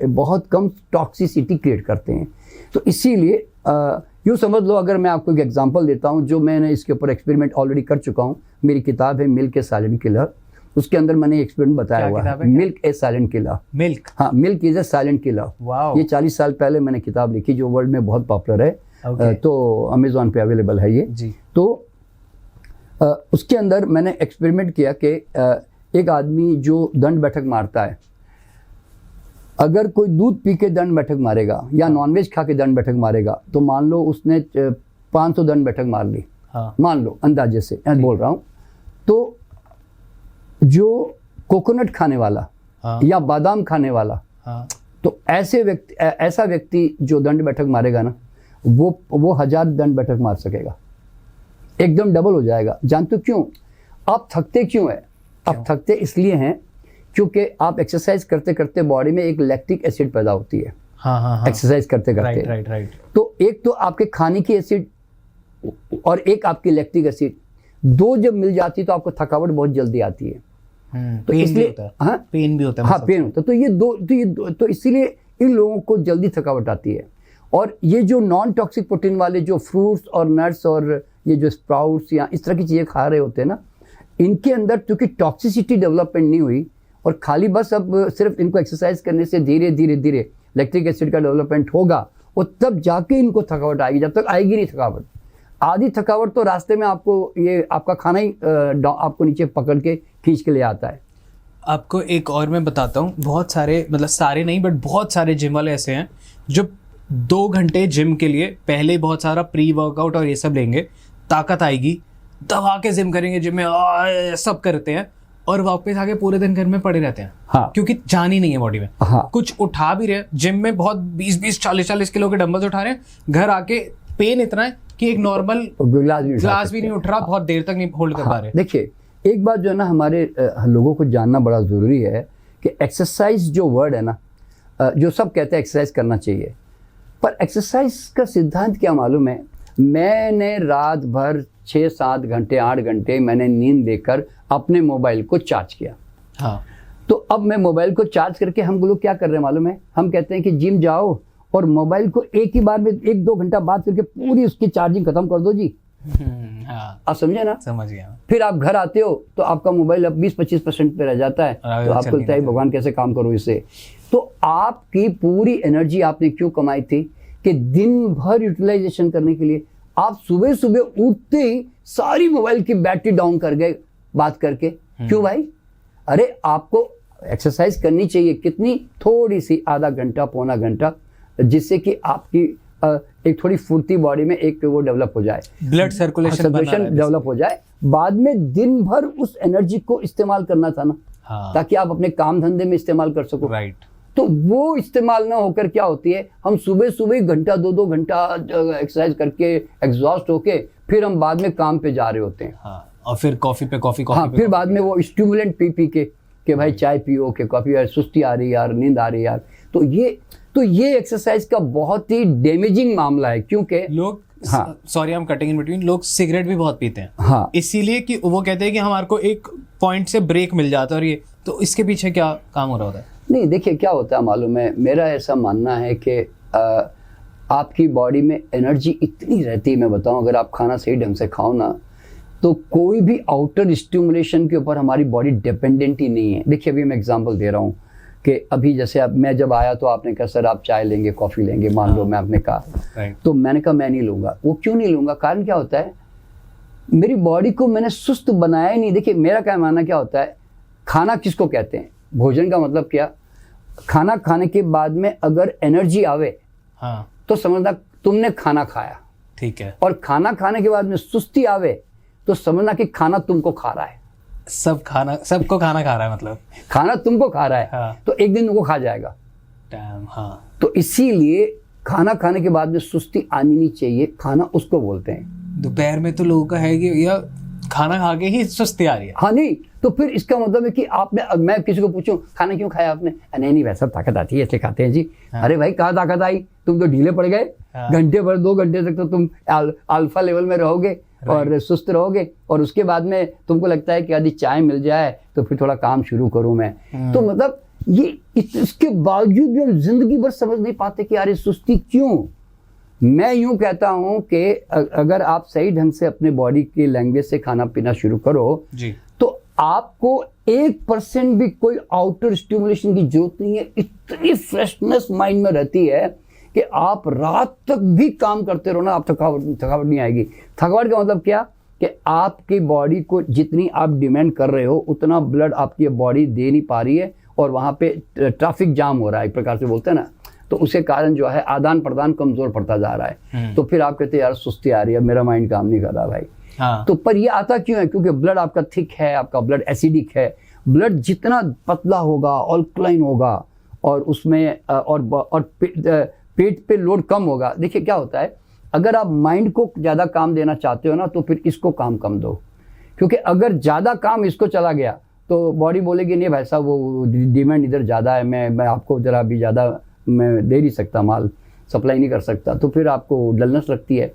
बहुत कम टॉक्सिसिटी क्रिएट करते हैं। तो इसीलिए यूँ समझ लो, अगर मैं आपको एक एग्जांपल देता हूँ, जो मैंने इसके ऊपर एक्सपेरिमेंट ऑलरेडी कर चुका हूँ। मेरी किताब है मिल्क ए साइलेंट किलर, उसके अंदर मैंने एक्सपेरिमेंट बताया हुआ है, मिल्क ए साइलेंट किलर। मिल्क, हाँ, milk is a silent killer. ये 40 साल पहले मैंने किताब लिखी, जो वर्ल्ड में बहुत पॉपुलर है। तो अमेजोन पे अवेलेबल है ये जी। तो उसके अंदर मैंने एक्सपेरिमेंट किया कि एक आदमी जो दंड बैठक मारता है, अगर कोई दूध पी के दंड बैठक मारेगा या नॉनवेज खा के दंड बैठक मारेगा, तो मान लो उसने 500 दंड बैठक मार ली। हाँ। मान लो अंदाजे से मैं बोल रहा हूँ। तो जो कोकोनट खाने वाला, हाँ, या बादाम खाने वाला, हाँ, तो ऐसा व्यक्ति जो दंड बैठक मारेगा ना, वो 1000 दंड बैठक मार सकेगा, एकदम डबल हो जाएगा। जानते हो क्यों? आप थकते क्यों है? आप थकते इसलिए हैं क्योंकि आप एक्सरसाइज करते करते बॉडी में एक लैक्टिक एसिड पैदा होती है। हाँ। एक्सरसाइज करते करते। राइट। तो एक तो आपके खाने की एसिड और एक आपकी लैक्टिक एसिड, दो जब मिल जाती तो आपको थकावट बहुत जल्दी आती है। तो इसलिए पेन भी होता है। हाँ, पेन होता है। तो ये दो इसीलिए इन लोगों को जल्दी थकावट आती है। और ये जो नॉन टॉक्सिक प्रोटीन वाले जो फ्रूट्स और नट्स और ये जो स्प्राउट्स या इस तरह की चीज़ें खा रहे होते हैं ना, इनके अंदर क्योंकि टॉक्सिसिटी डेवलपमेंट नहीं हुई और खाली बस अब सिर्फ इनको एक्सरसाइज करने से धीरे धीरे लैक्टिक एसिड का डेवलपमेंट होगा, और तब जाके इनको थकावट आएगी। जब तक आएगी नहीं थकावट, आधी थकावट तो रास्ते में आपको ये आपका खाना ही आपको नीचे पकड़ के खींच के ले आता है। आपको एक और मैं बताता हूँ, बहुत सारे, मतलब सारे नहीं बट बहुत सारे जिम वाले ऐसे हैं जो 2 घंटे जिम के लिए पहले बहुत सारा प्री वर्कआउट और ये सब लेंगे, ताकत आएगी, दबा के जिम करेंगे, जिम में सब करते हैं और वापस आके पूरे दिन घर में पड़े रहते हैं। हाँ। क्योंकि जान ही नहीं है बॉडी में। हाँ। कुछ उठा भी रहे, जिम में बहुत 20-20, 40-40 किलो के डंबल्स उठा रहे हैं, घर आके पेन इतना है कि एक नॉर्मल ग्लास भी नहीं उठ रहा, बहुत देर तक नहीं होल्ड कर पा रहे। देखिए, एक बात जो है ना, हमारे लोगों को जानना बड़ा ज़रूरी है कि एक्सरसाइज जो वर्ड है ना, जो सब कहते हैं एक्सरसाइज करना चाहिए, पर एक्सरसाइज का सिद्धांत क्या मालूम है? मैंने रात भर 6-7 घंटे 8 घंटे मैंने नींद लेकर अपने मोबाइल को चार्ज किया। हाँ तो अब मैं मोबाइल को चार्ज करके हम लोग क्या कर रहे हैं मालूम है, हम कहते हैं कि जिम जाओ और मोबाइल को एक ही बार में 1-2 घंटा बाद करके पूरी उसकी चार्जिंग खत्म कर दो जी। हाँ आप समझे ना? समझ गया। फिर आप घर आते हो तो आपका मोबाइल अब 20-25% पे रह जाता है, तो आपको लगता है भगवान कैसे काम करो इससे। तो आपकी पूरी एनर्जी आपने क्यों कमाई थी कि दिन भर यूटिलाइजेशन करने के लिए आप सुबह सुबह उठते ही सारी मोबाइल की बैटरी डाउन कर गए बात करके। क्यों भाई? अरे आपको एक्सरसाइज करनी चाहिए, कितनी? थोड़ी सी, आधा घंटा पौना घंटा, जिससे कि आपकी एक थोड़ी फुर्ती बॉडी में एक वो डेवलप हो जाए, ब्लड सर्कुलेशन डेवलप हो जाए। बाद में दिन भर उस एनर्जी को इस्तेमाल करना था ना, ताकि आप अपने काम धंधे में इस्तेमाल कर सको। राइट। तो वो इस्तेमाल ना होकर क्या होती है, हम सुबह सुबह घंटा 2-2 घंटा एक्सरसाइज करके एग्जॉस्ट होके फिर हम बाद में काम पे जा रहे होते हैं। हाँ, और फिर कॉफी पे हाँ, फिर बाद में वो स्टिमुलेंट पी के कि भाई चाय पियो, के कॉफी, यार सुस्ती आ रही है यार, नींद आ रही है यार। तो ये एक्सरसाइज का बहुत ही डैमेजिंग मामला है, क्योंकि लोग, हाँ, sorry I am cutting in between, लोग सिगरेट भी बहुत पीते हैं। हाँ, इसीलिए कि वो कहते हैं कि हमारे को एक पॉइंट से ब्रेक मिल जाता है, और ये तो इसके पीछे क्या काम हो रहा होता है? नहीं, देखिए क्या होता है मालूम है, मेरा ऐसा मानना है कि आपकी बॉडी में एनर्जी इतनी रहती है, मैं बताऊं, अगर आप खाना सही ढंग से खाओ ना, तो कोई भी आउटर स्टिमुलेशन के ऊपर हमारी बॉडी डिपेंडेंट ही नहीं है। देखिए अभी मैं एग्जांपल दे रहा हूँ कि अभी जैसे अब मैं जब आया तो आपने कहा सर आप चाय लेंगे, कॉफ़ी लेंगे, मान लो मैं आपने कहा, तो मैंने कहा मैं नहीं लूँगा। वो क्यों नहीं लूँगा? कारण क्या होता है, मेरी बॉडी को मैंने सुस्त बनाया ही नहीं। देखिए मेरा क्या मानना क्या होता है, खाना किसको कहते हैं? भोजन का मतलब क्या? खाना खाने के बाद में अगर एनर्जी आवे, हाँ, तो समझना तुमने खाना खाया। ठीक है। और खाना खाने के बाद में सुस्ती आवे तो समझना कि खाना तुमको खा रहा है। सबको खाना खा रहा है, मतलब खाना तुमको खा रहा है। हाँ। तो एक दिन वो खा जाएगा। हाँ। तो इसीलिए खाना खाने के बाद में सुस्ती आनी नहीं चाहिए, खाना उसको बोलते हैं। दोपहर में तो लोगों का है कि या खाना खा के ही सुस्ती आ रही है। हाँ, नहीं तो फिर इसका मतलब है कि आपने, मैं किसी को पूछूं खाना क्यों खाया आपने, नहीं वैसा ताकत आती है इसलिए खाते हैं जी। हाँ। अरे भाई कहाँ ताकत आई, तुम तो ढीले पड़ गए। हाँ। घंटे भर 2 घंटे तक तो तुम अल्फा लेवल में रहोगे और सुस्त रहोगे, और उसके बाद में तुमको लगता है कि यदि चाय मिल जाए तो फिर थोड़ा काम शुरू करूं मैं। तो मतलब ये इसके बावजूद भी हम जिंदगी भर समझ नहीं पाते कि यार ये सुस्ती क्यों। मैं यूं कहता हूं कि अगर आप सही ढंग से अपने बॉडी की लैंग्वेज से खाना पीना शुरू करो जी, तो आपको 1% भी कोई आउटर स्टिमुलेशन की जरूरत नहीं है। इतनी फ्रेशनेस माइंड में रहती है कि आप रात तक भी काम करते रहो ना, आप थकावट नहीं आएगी। थकावट का मतलब क्या कि आपकी बॉडी को जितनी आप डिमांड कर रहे हो उतना ब्लड आपकी बॉडी दे नहीं पा रही है, और वहाँ पे ट्रैफिक जाम हो रहा है, एक प्रकार से बोलते हैं ना। तो उसके कारण जो है आदान प्रदान कमजोर पड़ता जा रहा है। तो फिर आप कहते हैं यार सुस्ती आ रही है, मेरा माइंड काम नहीं कर रहा भाई। हाँ। तो पर ये आता क्यों है? क्योंकि ब्लड आपका थिक है, आपका ब्लड एसिडिक है। ब्लड जितना पतला होगा, अल्कलाइन होगा, और उसमें और पेट पे लोड कम होगा। देखिए क्या होता है, अगर आप माइंड को ज़्यादा काम देना चाहते हो ना, तो फिर इसको काम कम दो, क्योंकि अगर ज़्यादा काम इसको चला गया तो बॉडी बोलेगी नहीं भाई साहब वो डिमांड इधर ज़्यादा है, मैं आपको ज़रा भी ज़्यादा मैं दे नहीं सकता, माल सप्लाई नहीं कर सकता, तो फिर आपको डलनेस लगती है।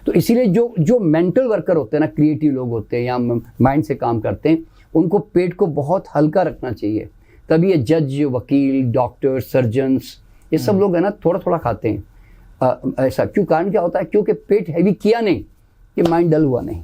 तो इसीलिए जो मेंटल वर्कर होते हैं ना, क्रिएटिव लोग होते हैं या माइंड से काम करते हैं, उनको पेट को बहुत हल्का रखना चाहिए। तभी ये जज, वकील, डॉक्टर, सर्जन्स, ये सब लोग है ना थोड़ा थोड़ा खाते हैं। ऐसा क्यों? कारण क्या होता है? क्योंकि पेट हैवी किया नहीं कि माइंड डल हुआ नहीं।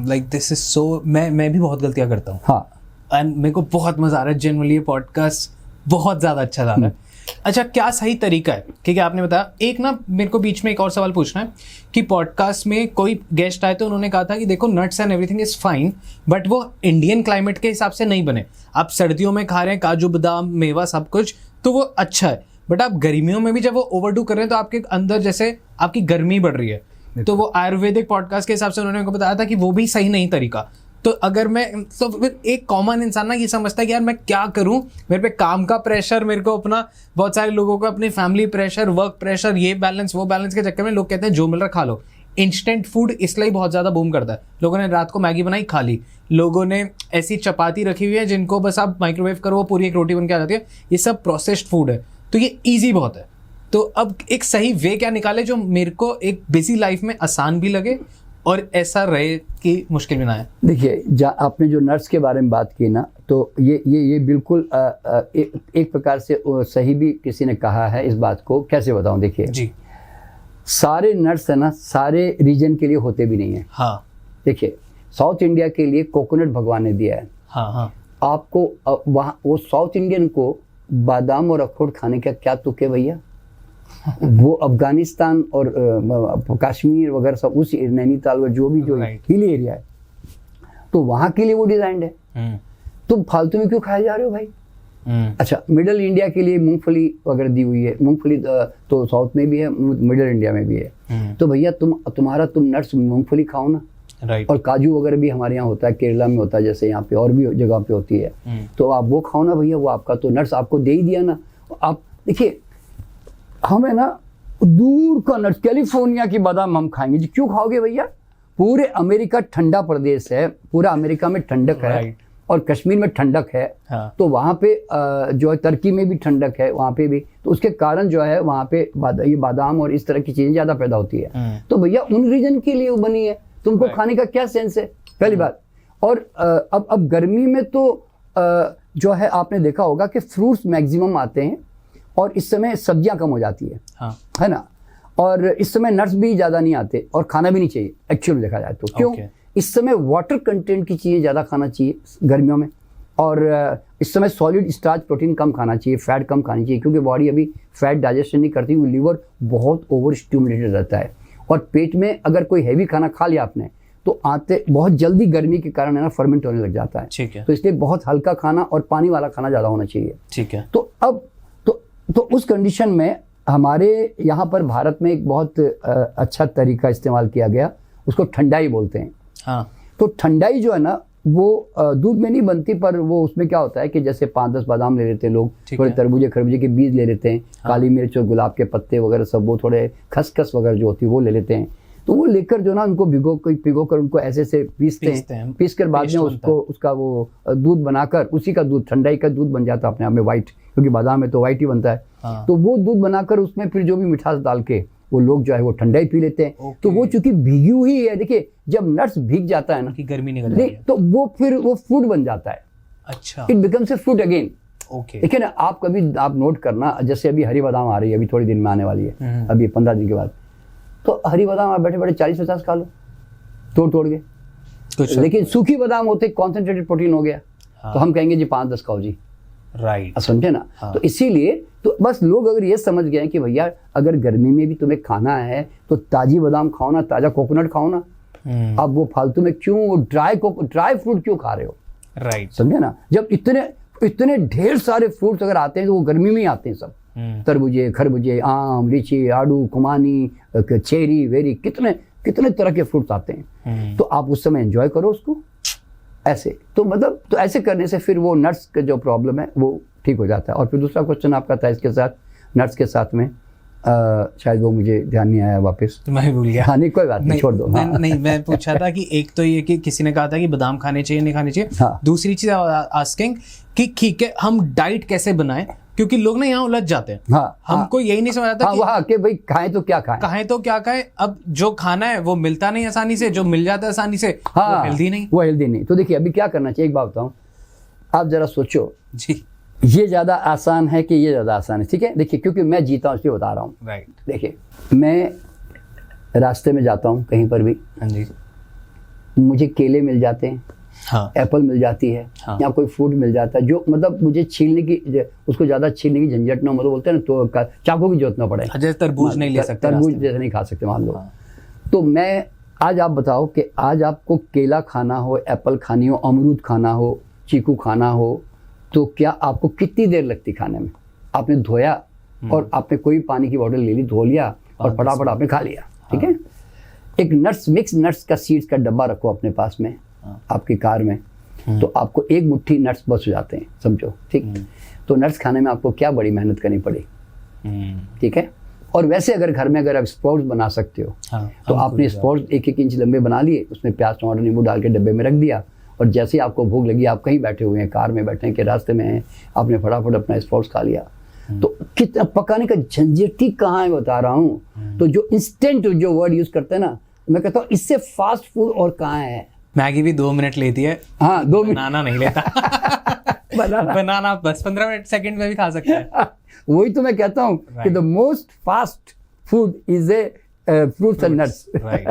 लाइक दिस इज सो, मैं भी बहुत गलतियां करता हूँ। हाँ, एंड मेरे को बहुत मजा आ रहा है, जनरली ये पॉडकास्ट बहुत ज़्यादा अच्छा जा रहा है। अच्छा, क्या सही तरीका है? ठीक है, आपने बताया। एक ना मेरे को बीच में एक और सवाल पूछना है कि पॉडकास्ट में कोई गेस्ट आए तो उन्होंने कहा था कि देखो nuts and everything is fine, but वो इंडियन क्लाइमेट के हिसाब से नहीं बने। आप सर्दियों में खा रहे हैं काजू बादाम मेवा सब कुछ, तो वो अच्छा है, बट आप गर्मियों में भी जब वो ओवरडू कर रहे हैं तो आपके अंदर जैसे आपकी गर्मी बढ़ रही है। तो वो आयुर्वेदिक पॉडकास्ट के हिसाब से उन्होंने मेरे को बताया था कि वो भी सही नहीं तरीका। तो अगर मैं, तो फिर एक कॉमन इंसान ना ये समझता है कि यार मैं क्या करूं, मेरे पे काम का प्रेशर, मेरे को अपना, बहुत सारे लोगों को अपनी फैमिली प्रेशर, वर्क प्रेशर, ये बैलेंस वो बैलेंस के चक्कर में लोग कहते हैं जो मिल रहा खा लो। इंस्टेंट फूड इसलिए बहुत ज़्यादा बूम करता है। लोगों ने रात को मैगी बनाई खा ली, लोगों ने ऐसी चपाती रखी हुई है जिनको बस आप माइक्रोवेव करो वो पूरी एक रोटी बन के आ जाती है। ये सब प्रोसेस्ड फूड है, तो ये ईजी बहुत है। तो अब एक सही वे क्या निकाले जो मेरे को एक बिजी लाइफ में आसान भी लगे और ऐसा रहे कि मुश्किल भी ना आए। देखिए, आपने जो नर्स के बारे में बात की ना, तो ये बिल्कुल एक प्रकार से सही भी किसी ने कहा है। इस बात को कैसे बताऊं? देखिए जी, सारे नर्स है ना, सारे रीजन के लिए होते भी नहीं है। हाँ देखिए, साउथ इंडिया के लिए कोकोनट भगवान ने दिया है। हाँ हाँ, आपको वहाँ वो साउथ इंडियन को बादाम और अखरोट खाने का क्या तुक है भैया? वो अफगानिस्तान और कश्मीर वगैरह सब उस नैनीताल और जो Right. हिली एरिया है, तो वहाँ के लिए वो डिजाइंड है। तुम फालतू में क्यों खाए जा रहे हो भाई? अच्छा, मिडिल इंडिया के लिए मूंगफली वगैरह दी हुई है। मूंगफली तो साउथ में भी है, मिडिल इंडिया में भी है। तो भैया तुम नट्स मूंगफली खाओ ना। राइट। और काजू वगैरह भी हमारे यहाँ होता है, केरला में होता है, जैसे यहाँ पे और भी जगह पे होती है। तो आप वो खाओ ना भैया, वो आपका तो नट्स आपको दे ही दिया ना। आप देखिए, हमें ना दूर का नट्स, कैलिफोर्निया की बादाम हम खाएंगे जी? क्यों खाओगे भैया? पूरे अमेरिका ठंडा प्रदेश है, पूरा अमेरिका में ठंडक है। Right. और कश्मीर में ठंडक है। हाँ। तो वहाँ पे जो है टर्की में भी ठंडक है, वहाँ पे भी। तो उसके कारण जो है वहाँ पे ये बादाम और इस तरह की चीजें ज्यादा पैदा होती है। तो भैया उन रीजन के लिए वो बनी है, तुमको खाने का क्या सेंस है? पहली बात। और अब गर्मी में तो जो है आपने देखा होगा कि फ्रूट्स मैक्सिमम आते हैं और इस समय सब्जियां कम हो जाती है। हाँ। है ना? और इस समय नट्स भी ज्यादा नहीं आते और खाना भी नहीं चाहिए एक्चुअली देखा जाए तो। क्यों? इस समय वाटर कंटेंट की चीजें ज्यादा खाना चाहिए गर्मियों में। और इस समय सॉलिड स्टार्च प्रोटीन कम खाना चाहिए, फैट कम खानी चाहिए, क्योंकि बॉडी अभी फैट डाइजेशन नहीं करती, वो लीवर बहुत ओवर स्टिमुलेटेड रहता है। और पेट में अगर कोई हैवी खाना खा लिया आपने, तो आते बहुत जल्दी गर्मी के कारण है ना फर्मेंट होने लग जाता है। ठीक है। तो इसलिए बहुत हल्का खाना और पानी वाला खाना ज़्यादा होना चाहिए। ठीक है। तो अब तो उस कंडीशन में हमारे यहाँ पर भारत में एक बहुत अच्छा तरीका इस्तेमाल किया गया, उसको ठंडाई बोलते हैं। हाँ। तो ठंडाई जो है ना, वो दूध में नहीं बनती, पर वो उसमें क्या होता है कि जैसे 5-10 बादाम ले लेते हैं लोग, थोड़े तरबूजे खरबूजे के बीज ले लेते हैं, काली मिर्च और गुलाब के पत्ते वगैरह सब, वो थोड़े खसखस वगैरह जो होती है वो ले लेते हैं। तो वो लेकर जो ना उनको भिगो कर उनको ऐसे से पीसते हैं। पीस कर बाद में उसका वो दूध बनाकर, उसी का दूध, ठंडाई का दूध बन जाता है अपने आप में वाइट, क्योंकि बादाम में तो वाइट ही बनता है। तो वो दूध बनाकर उसमें फिर जो भी मिठास डाल के वो लोग जो है वो ठंडाई पी लेते हैं। तो वो चूंकि भीगी हुई है, देखिए जब नट्स भीग जाता है ना, कि गर्मी निकल जाती है, तो वो फिर वो फ्रूट बन जाता है। अच्छा। It becomes a fruit again. Okay. देखिए ना, आप नोट करना, जैसे अभी हरी बादाम आ रही है, अभी थोड़ी दिन में आने वाली है, अभी 15 दिन के बाद। तो हरी बादाम आप बैठे बैठे 40-50 खा लो तोड़ के। लेकिन सूखी बादाम होते कॉन्सेंट्रेटेड प्रोटीन हो गया। तो हम कहेंगे जी 5-10 खाओ जी। राइट। समझे ना? तो इसीलिए तो बस लोग अगर ये समझ गए कि भैया अगर गर्मी में भी तुम्हें खाना है तो ताजी बादाम खाओ ना, ताजा कोकोनट खाओ ना। अब वो फालतू में क्यों वो ड्राई फ्रूट क्यों खा रहे हो? राइट। समझे ना? जब इतने ढेर सारे फ्रूट्स अगर आते हैं तो वो गर्मी में ही आते हैं सब। तरबूजे, खरबूजे, आम, लीची, आड़ू, खुमानी, चेरी वेरी, कितने तरह के फ्रूट्स आते हैं। तो आप उस समय एंजॉय करो उसको ऐसे। तो मतलब तो ऐसे करने से फिर वो नट्स का जो प्रॉब्लम है वो ठीक हो जाता है। और फिर दूसरा क्वेश्चन आपका था इसके साथ, नट्स के साथ में शायद वो मुझे ध्यान नहीं आया वापस, तो मैं भूल गया। हाँ नहीं कोई बात नहीं, छोड़ दो। मैं पूछा था कि एक तो ये कि किसी ने कहा था कि बादाम खाने चाहिए नहीं खाने चाहिए। हाँ। दूसरी चीज आस्किंग कि ठीक है हम डाइट कैसे बनाएं, क्योंकि लोग ना यहाँ उलझ जाते हैं। हाँ, हमको यही नहीं समझ आता कि भाई खाएं तो क्या खाएं। अब जो खाना है वो मिलता नहीं आसानी से, जो मिल जाता है आसानी से वो हेल्दी नहीं। तो देखिए अभी क्या करना चाहिए, एक बात बताऊं, आप जरा सोचो जी, ये ज्यादा आसान है कि ये ज्यादा आसान है? ठीक है, देखिए क्योंकि मैं जीता हूं इसलिए बता रहा हूँ। राइट। देखिए मैं रास्ते में जाता हूँ कहीं पर भी, हाँ जी, मुझे केले मिल जाते हैं, हाँ, एप्पल मिल जाती है, हाँ, या कोई फ्रूट मिल जाता है जो मतलब मुझे छीलने की, उसको ज्यादा छीलने की झंझट ना, मतलब बोलते हैं ना, तो चाकू की जरूरत ना पड़े। जैसे तरबूज नहीं ले सकते, तरबूज जैसे नहीं खा सकते मान लो। तो मैं आज आप बताओ कि आज आपको केला खाना हो, एप्पल खानी हो, अमरूद खाना हो, चीकू खाना हो, तो क्या आपको कितनी देर लगती खाने में? आपने धोया और आपने कोई पानी की बोतल ले ली, धो लिया और फटाफट आपने खा लिया। ठीक है, एक मिक्स नट्स का सीड्स का डब्बा रखो अपने पास में आपकी कार में, तो आपको एक मुट्ठी नट्स बस हो जाते हैं, समझो। ठीक, तो नट्स खाने में आपको क्या बड़ी मेहनत करनी पड़ी? ठीक है। और वैसे अगर घर में अगर आप स्प्राउट्स बना सकते हो, तो आपने स्प्राउट्स 1-1 इंच लंबे बना लिए, उसमें प्याज टमाटर नींबू डाल के डब्बे में रख दिया, और जैसे ही आपको भूख लगी, आप कहीं बैठे हुए हैं, कार में बैठे हैं कि रास्ते में हैं, आपने फटाफट अपना स्प्राउट्स खा लिया। तो कितना पकाने का झंझट ही कहाँ है बता रहा हूँ। तो जो इंस्टेंट जो वर्ड यूज करते हैं ना, मैं कहता हूँ इससे फास्ट फूड और कहाँ है। मैगी भी 2 मिनट लेती है, हाँ 2 मिनट बनाना नहीं लेता। बनाना 10-15 मिनट सेकंड में भी खा सकते हैं। वही तो मैं कहता हूँ कि the most fast food is a fruits and nuts. Right,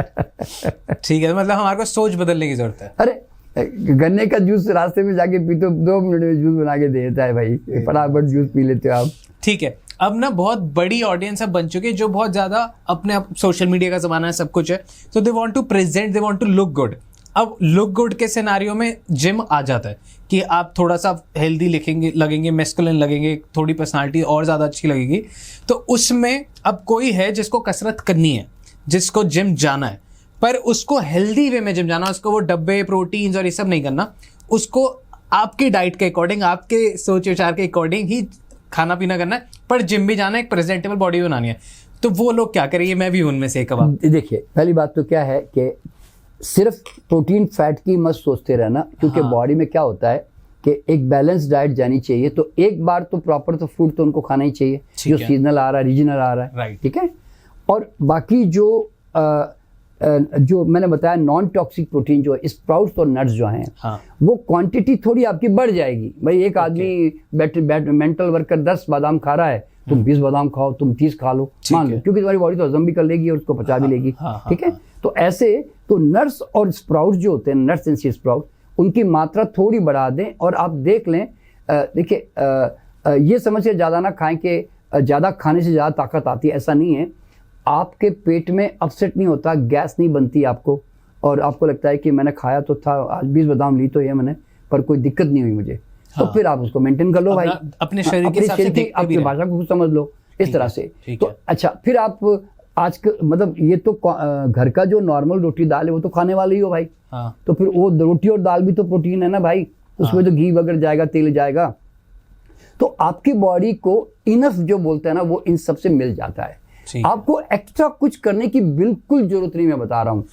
ठीक है, मतलब हमारे को सोच बदलने की जरूरत है। अरे गन्ने का जूस रास्ते में जाके पी तो 2 मिनट में जूस बना के देता है भाई, फटाफट जूस पी लेते हो आप। ठीक है, अब ना बहुत बड़ी ऑडियंस अब बन चुकी है जो बहुत ज्यादा अपने सोशल मीडिया का जमाना है, सब कुछ है, तो they want to present, they want to look good. अब लुक गुड के सिनेरियो में जिम आ जाता है कि आप थोड़ा सा हेल्दी लगेंगे, मैस्कुलिन लगेंगे, थोड़ी पर्सनालिटी और ज़्यादा अच्छी लगेगी। तो उसमें अब कोई है जिसको कसरत करनी है, जिसको जिम जाना है, पर उसको हेल्दी वे में जिम जाना, उसको वो डब्बे प्रोटीन्स और ये सब नहीं करना, उसको आपकी डाइट के अकॉर्डिंग, आपके सोच विचार के अकॉर्डिंग ही खाना पीना करना है, पर जिम भी जाना है, एक प्रेजेंटेबल बॉडी बनानी है। तो वो लोग क्या करेंगे? मैं भी उनमें से एक। अब देखिए पहली बात तो क्या है कि सिर्फ प्रोटीन फैट की मत सोचते रहना, क्योंकि बॉडी में क्या होता है कि एक बैलेंस डाइट जानी चाहिए। तो एक बार तो प्रॉपर तो फूड तो उनको खाना ही चाहिए जो सीजनल आ रहा है, रीजनल आ रहा है, ठीक है। और बाकी जो मैंने बताया नॉन टॉक्सिक प्रोटीन जो स्प्राउट्स और नट्स जो हैं, वो क्वांटिटी थोड़ी आपकी बढ़ जाएगी। भाई एक आदमी मेंटल वर्कर 10 बादाम खा रहा है, तुम 20 बादाम खाओ, तुम 30 खा लो, मान लो, क्योंकि तुम्हारी बॉडी तो हजम भी कर लेगी और उसको पचा भी लेगी, ठीक है। तो ऐसे तो नट्स और स्प्राउट्स जो होते हैं, नट्स एंड सीड स्प्राउट, उनकी मात्रा थोड़ी बढ़ा दें। और आप देख लें, देखिए ये समझ के ज़्यादा ना खाएं कि ज़्यादा खाने से ज़्यादा ताकत आती है, ऐसा नहीं है। आपके पेट में अपसेट नहीं होता, गैस नहीं बनती आपको, और आपको लगता है कि मैंने खाया तो था, आज 20 बादाम ली तो ये मैंने, पर कोई दिक्कत नहीं हुई मुझे, तो फिर आप उसको मेंटेन कर लो भाई, अपने शरीर के हिसाब से, अपनी भाषा को समझ लो इस तरह से। तो अच्छा, फिर आप आज मतलब ये तो घर का जो नॉर्मल रोटी दाल है वो तो खाने वाले ही हो भाई, तो फिर वो रोटी और दाल भी तो प्रोटीन है ना भाई, उसमें तो घी वगैरह जाएगा, तेल जाएगा, तो आपकी बॉडी को इनफ जो बोलते हैं ना वो इन सब से मिल जाता है। आपको एक्स्ट्रा कुछ करने की बिल्कुल जरूरत नहीं, मैं बता रहा हूँ।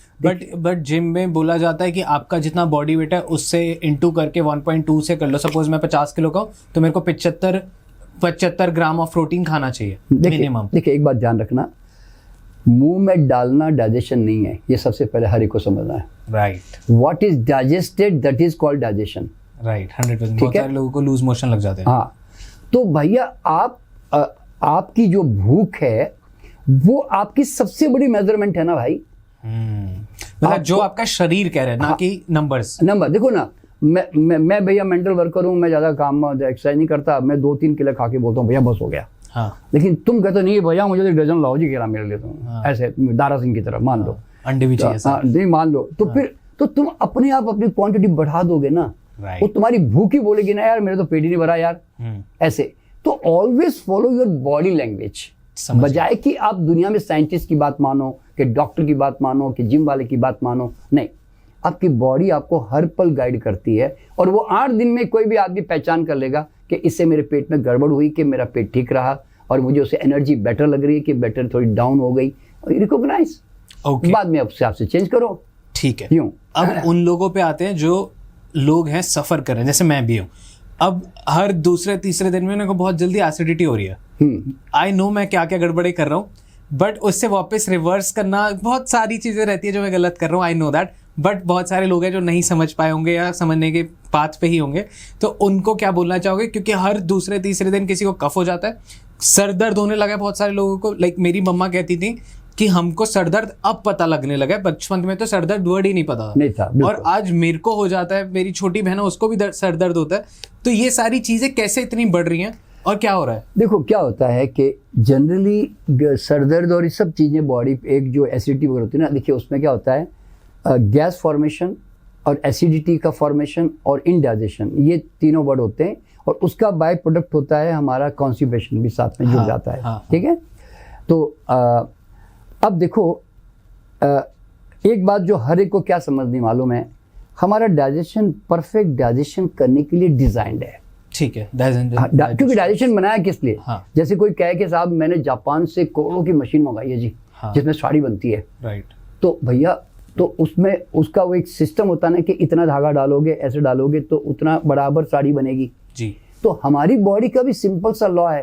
बट जिम में बोला जाता है कि आपका जितना बॉडी वेट है उससे इंटू करके 1.2 से कर लो। सपोज मैं 50 किलो का हूँ तो मेरे को 75 ग्राम ऑफ प्रोटीन खाना चाहिए मिनिमम। देखिए एक बात ध्यान रखना, मुंह में डालना डाइजेशन नहीं है, ये सबसे पहले हर एक को समझना है। Right, what is digested that is called digestion. Right, 100%। बहुत सारे लोगों को लूज मोशन लग जाते हैं। हाँ, तो भैया आपकी जो भूख है वो आपकी सबसे बड़ी मेजरमेंट है ना भाई। मतलब जो आपका शरीर कह रहा है, ना कि नंबर। देखो ना, मैं भैया मेंटल वर्कर हूँ, मैं ज्यादा काम एक्सरसाइज नहीं करता, मैं 2-3 किलो खा के बोलता हूँ भैया बस हो गया। लेकिन तुम कहते नहीं भैया मुझे एक डजन लाओ जी केला मेरे लिए, तुम ऐसे दारा सिंह की तरह मान लो, अंडे भी चाहिए, नहीं मान लो, तो फिर तो तुम अपने आप अपनी क्वांटिटी बढ़ा दोगे ना, वो तुम्हारी भूख ही बोलेगी ना यार मेरे तो पेट ही नहीं भरा यार, ऐसे। तो always follow your body language, बजाय कि आप दुनिया में साइंटिस्ट की बात मानो, कि डॉक्टर की बात मानो, कि जिम वाले की बात मानो, नहीं, आपकी बॉडी आपको हर पल गाइड करती है। और वो 8 दिन में कोई भी आदमी पहचान कर लेगा कि इससे मेरे पेट में गड़बड़ हुई, कि मेरा पेट ठीक रहा और मुझे उससे एनर्जी बेटर लग रही है, कि बेटर थोड़ी डाउन हो गई, रिकॉग्नाइज, बाद में आपसे चेंज करो, ठीक है। क्यों? अब उन लोगों पे आते हैं जो लोग हैं सफर कर रहे हैं, जैसे मैं भी हूँ। अब हर दूसरे तीसरे दिन में मेरे को बहुत जल्दी एसिडिटी हो रही है। आई नो मैं क्या क्या गड़बड़े कर रहा हूँ, बट उससे वापस रिवर्स करना, बहुत सारी चीजें रहती है जो मैं गलत कर रहा हूँ, आई नो दैट। बट बहुत सारे लोग हैं जो नहीं समझ पाए होंगे या समझने के पाथ पे ही होंगे, तो उनको क्या बोलना चाहोगे? क्योंकि हर दूसरे तीसरे दिन किसी को कफ हो जाता है, सर दर्द होने लगा है बहुत सारे लोगों को। लाइक मेरी मम्मा कहती थी कि हमको सर दर्द अब पता लगने लगा है, बचपन में तो सर दर्द वर्ड ही नहीं पता था। और आज मेरे को हो जाता है, मेरी छोटी बहन है उसको भी सर दर्द होता है। तो ये सारी चीजें कैसे इतनी बढ़ रही हैं और क्या हो रहा है? देखो क्या होता है कि जनरली सर दर्द और ये सब चीज़ें बॉडी एक जो एसिडिटी वगैरह होती है ना, देखिए उसमें क्या होता है, गैस फॉर्मेशन और एसिडिटी का फॉर्मेशन और इनडाइजेशन, ये तीनों वर्ड होते हैं, और उसका बाय प्रोडक्ट होता है हमारा कॉन्स्टिपेशन भी साथ में जुड़ जाता है। ठीक है, तो अब देखो एक बात जो हर एक को क्या समझनी मालूम है, हमारा डाइजेशन परफेक्ट डाइजेशन करने के लिए डिजाइंड है। ठीक है, क्योंकि डाइजेशन बनाया किस लिए? जैसे कोई कहे कि साहब मैंने जापान से करोड़ों की मशीन मंगाई है जी, जिसमें साड़ी बनती है, राइट, तो भैया तो उसमें उसका वो एक सिस्टम होता है ना कि इतना धागा डालोगे, ऐसे डालोगे तो उतना बराबर साड़ी बनेगी जी। तो हमारी बॉडी का भी सिंपल सा लॉ है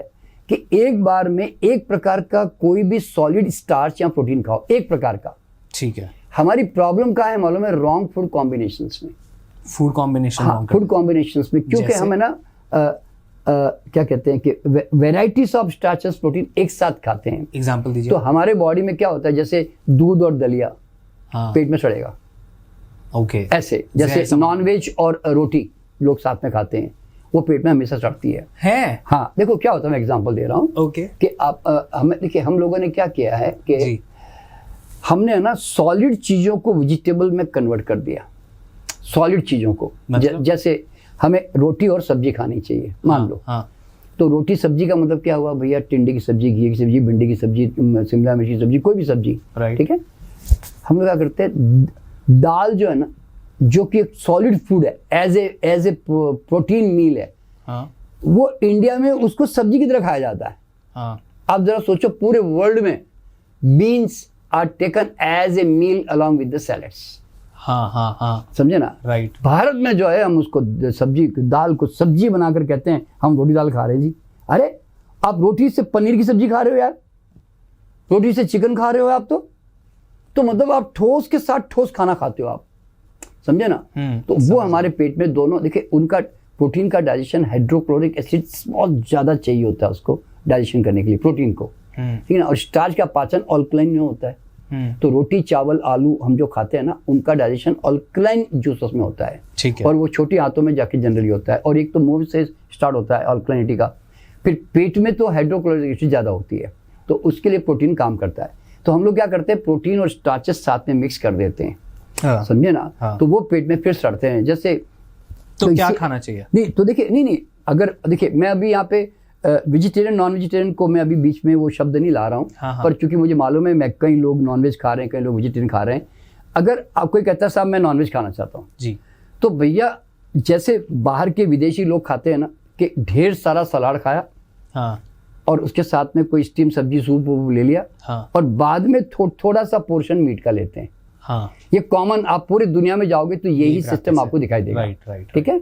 कि एक बार में एक प्रकार का कोई भी सॉलिड स्टार्च या प्रोटीन खाओ, एक प्रकार का। ठीक है, हमारी प्रॉब्लम कहाँ है मालूम है? रॉन्ग फूड कॉम्बिनेशंस में। फूड कॉम्बिनेशन, हाँ, फूड कॉम्बिनेशंस में, क्योंकि जैसे? हम है ना क्या कहते हैं कि वेराइटीज ऑफ स्टार्चेस प्रोटीन एक साथ खाते हैं। एग्जांपल दीजिए। तो हमारे बॉडी में क्या होता है, जैसे दूध और दलिया हाँ, पेट में सड़ेगा, ओके, ऐसे जैसे नॉन वेज और रोटी लोग साथ में खाते हैं, वो पेट में हमेशा सड़ती है। हाँ, देखो क्या होता है, मैं एग्जांपल दे रहा हूँ ओके कि आप हमें देखिए, हम लोगों ने क्या किया है कि जी, हमने ना सॉलिड चीजों को वेजिटेबल में कन्वर्ट कर दिया। सॉलिड चीजों को मतलब? जैसे हमें रोटी और सब्जी खानी चाहिए मान लो, हाँ, तो रोटी सब्जी का मतलब क्या हुआ भैया? टिंडे की सब्जी, घी की सब्जी, भिंडी की सब्जी, शिमला मिर्च की सब्जी, कोई भी सब्जी, राइट, ठीक है। हम लोग क्या करते हैं, दाल जो है ना, जो कि एक सॉलिड फूड है, एज ए प्रोटीन मील है, हाँ, वो इंडिया में उसको सब्जी की तरह खाया जाता है। हाँ, आप जरा सोचो, पूरे वर्ल्ड में beans are taken as a meal along with the salads. हाँ, हाँ, हाँ, समझे ना? राइट, भारत में जो है, हम उसको सब्जी, दाल को सब्जी बनाकर कहते हैं हम रोटी दाल खा रहे हैं जी। अरे आप रोटी से पनीर की सब्जी खा रहे हो यार, रोटी से चिकन खा रहे हो आप, तो मतलब आप ठोस के साथ ठोस खाना खाते हो आप, समझे ना? तो वो हमारे पेट में दोनों, देखिए उनका प्रोटीन का डाइजेशन, हाइड्रोक्लोरिक एसिड बहुत ज्यादा चाहिए होता है उसको डाइजेशन करने के लिए, प्रोटीन को, ठीक है ना। और स्टार्च का पाचन अल्कलाइन में होता है, तो रोटी, चावल, आलू हम जो खाते हैं ना, उनका डाइजेशन अल्कलाइन जूसेस में होता है, ठीक है, और वो छोटी आंतों में जाके जनरली होता है, और एक तो मुंह से स्टार्ट होता है अल्कलाइनिटी का, फिर पेट में तो हाइड्रोक्लोरिक एसिड ज्यादा होती है, तो उसके लिए प्रोटीन काम करता है। तो हम लोग क्या करते हैं, प्रोटीन और स्टार्चेस साथ में मिक्स कर देते हैं, हाँ, समझे ना? हाँ। तो वो पेट में फिर सड़ते हैं। जैसे तो क्या इसे- खाना चाहिए? नहीं तो देखिए, नहीं, अगर देखिए, मैं अभी यहाँ पे वेजिटेरियन नॉन वेजिटेरियन को मैं अभी बीच में वो शब्द नहीं ला रहा हूँ, हाँ, हाँ। पर चूंकि मुझे मालूम है, मैं कई लोग नॉनवेज खा रहे हैं, कई लोग वेजिटेरियन खा रहे हैं। अगर आप कोई कहता है साहब मैं नॉनवेज खाना चाहता हूँ, जी, तो भैया जैसे बाहर के विदेशी लोग खाते हैं ना, कि ढेर सारा सलाद खाया हाँ, और उसके साथ में कोई स्टीम सब्जी, सूप वूप ले लिया, हाँ, और बाद में थोड़ा सा पोर्शन मीट का लेते हैं। हाँ, ये कॉमन, आप पूरी दुनिया में जाओगे तो यही सिस्टम आपको दिखाई देगा, राइट, राइट, ठीक है।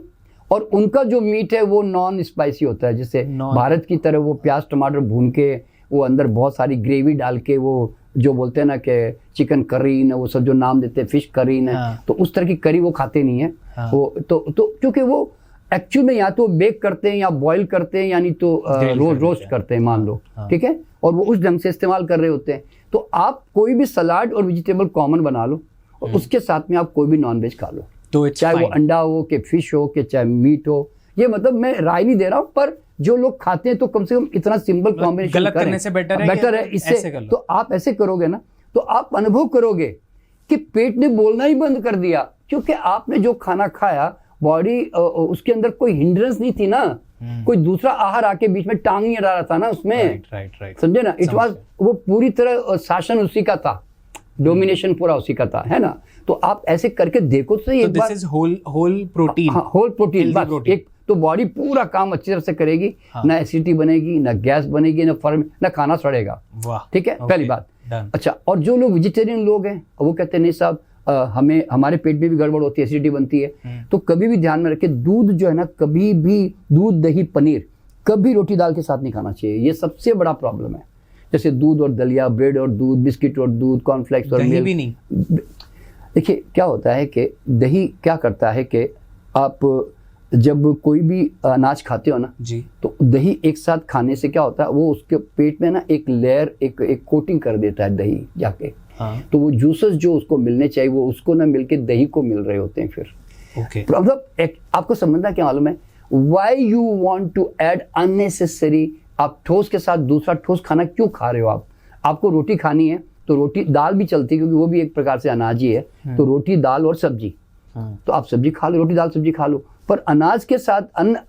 और उनका जो मीट है वो नॉन स्पाइसी होता है, जैसे भारत की तरह वो प्याज टमाटर भून के, वो अंदर बहुत सारी ग्रेवी डाल के, वो जो बोलते हैं ना कि चिकन करी न, वो सब जो नाम देते हैं, फिश करी न, हाँ। तो उस तरह की करी वो खाते नहीं है। हाँ। वो तो क्योंकि वो एक्चुअल में या तो बेक करते हैं या बॉईल करते हैं, यानी तो रोस्ट करते हैं मान लो, हाँ। ठीक है, और वो उस ढंग से इस्तेमाल कर रहे होते हैं। तो आप कोई भी सलाद और वेजिटेबल कॉमन बना लो, और उसके साथ में आप कोई भी नॉन वेज खा लो, तो चाहे वो अंडा हो कि फिश हो कि चाहे मीट हो। ये मतलब मैं राय नहीं दे रहा हूँ, पर जो लोग खाते हैं तो कम से कम इतना सिंपल कॉम्बिनेशन गलत करने से बेटर है बेटर है ऐसे इससे। कर लो। तो आप ऐसे करोगे ना, तो आप अनुभव करोगे कि पेट ने बोलना ही बंद कर दिया, क्योंकि आपने जो खाना खाया, बॉडी उसके अंदर कोई हिंड्रेंस नहीं थी ना, कोई दूसरा आहार आके बीच में टांग नहीं रहा था ना उसमें, राइट, समझे ना? इट वाज, वो पूरी तरह शासन उसी का था, डोमिनेशन पूरा उसी का था, है ना? तो आप ऐसे करके देखो तो एक बार, this is whole protein, whole protein, Healthy बस protein. एक तो बॉडी पूरा काम अच्छी तरह से करेगी, हाँ। ना एसिडिटी बनेगी, ना गैस बनेगी, ना फर्म, ना खाना सड़ेगा, वाह, ठीक है, Okay, पहली बात। done. अच्छा, और जो लोग वेजिटेरियन लोग हैं, वो कहते हैं नहीं साहब, हमें हमारे पेट में भी गड़बड़ होती है, एसिडिटी बनती है, तो कभी भी ध्यान में रखें, दूध जो है ना, कभी भी दूध, दही, पनीर कभी रोटी दाल के साथ नहीं खाना चाहिए। ये सबसे बड़ा प्रॉब्लम है। जैसे दूध और दलिया, ब्रेड और दूध, बिस्किट और दूध, कॉर्नफ्लेक्स और दही भी मिल्क। नहीं। देखिए क्या होता है कि दही क्या करता है कि आप जब कोई भी अनाज खाते हो ना, जी, तो दही एक साथ खाने से क्या होता है, वो उसके पेट में ना एक लेयर, एक कोटिंग कर देता है दही जाके, हाँ, तो वो जूसेस जो उसको मिलने चाहिए वो उसको ना मिलके दही को मिल रहे होते हैं फिर। ओके, मतलब आपको समझना क्या मालूम है, why you want to add unnecessary, आप ठोस के साथ दूसरा ठोस खाना क्यों खा रहे हो? आपको रोटी खानी है तो रोटी दाल भी चलती है, क्योंकि वो भी एक प्रकार से अनाज ही है, तो रोटी दाल और सब्जी, तो आप सब्जी खा लो, रोटी दाल सब्जी खा लो, पर अनाज के साथ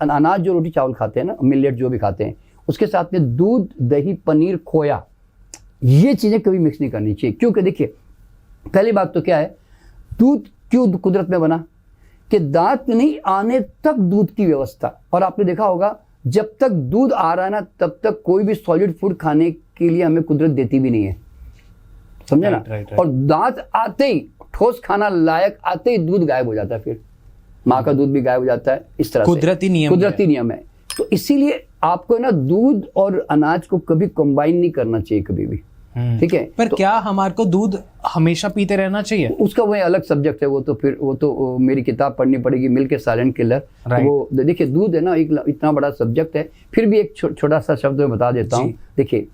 अनाज जो रोटी चावल खाते हैं ना, मिलेट जो भी खाते हैं, उसके साथ में दूध, दही, पनीर, खोया, ये चीजें कभी मिक्स नहीं करनी चाहिए। क्योंकि देखिए पहली बात तो क्या है, दूध क्यों कुदरत में बना कि दांत नहीं आने तक दूध की व्यवस्था। और आपने देखा होगा जब तक दूध आ रहा है ना, तब तक कोई भी सॉलिड फूड खाने के लिए हमें कुदरत देती भी नहीं है, समझे ना? right. और दांत आते ही, ठोस खाना लायक आते ही दूध गायब हो जाता है, फिर माँ का दूध भी गायब हो जाता है। इस तरह कुदरती नियम, कुदरती नियम है। तो इसीलिए आपको ना दूध और अनाज को कभी कंबाइन नहीं करना चाहिए कभी भी। ठीक है। पर क्या हमारे को दूध हमेशा पीते रहना चाहिए? उसका वही अलग सब्जेक्ट है, वो तो मेरी किताब पढ़नी पड़ेगी, मिल्क के साइलेंट किलर। वो देखिए दूध है ना एक इतना बड़ा सब्जेक्ट है, फिर भी एक छोटा सा शब्द मैं बता देता हूँ। देखिए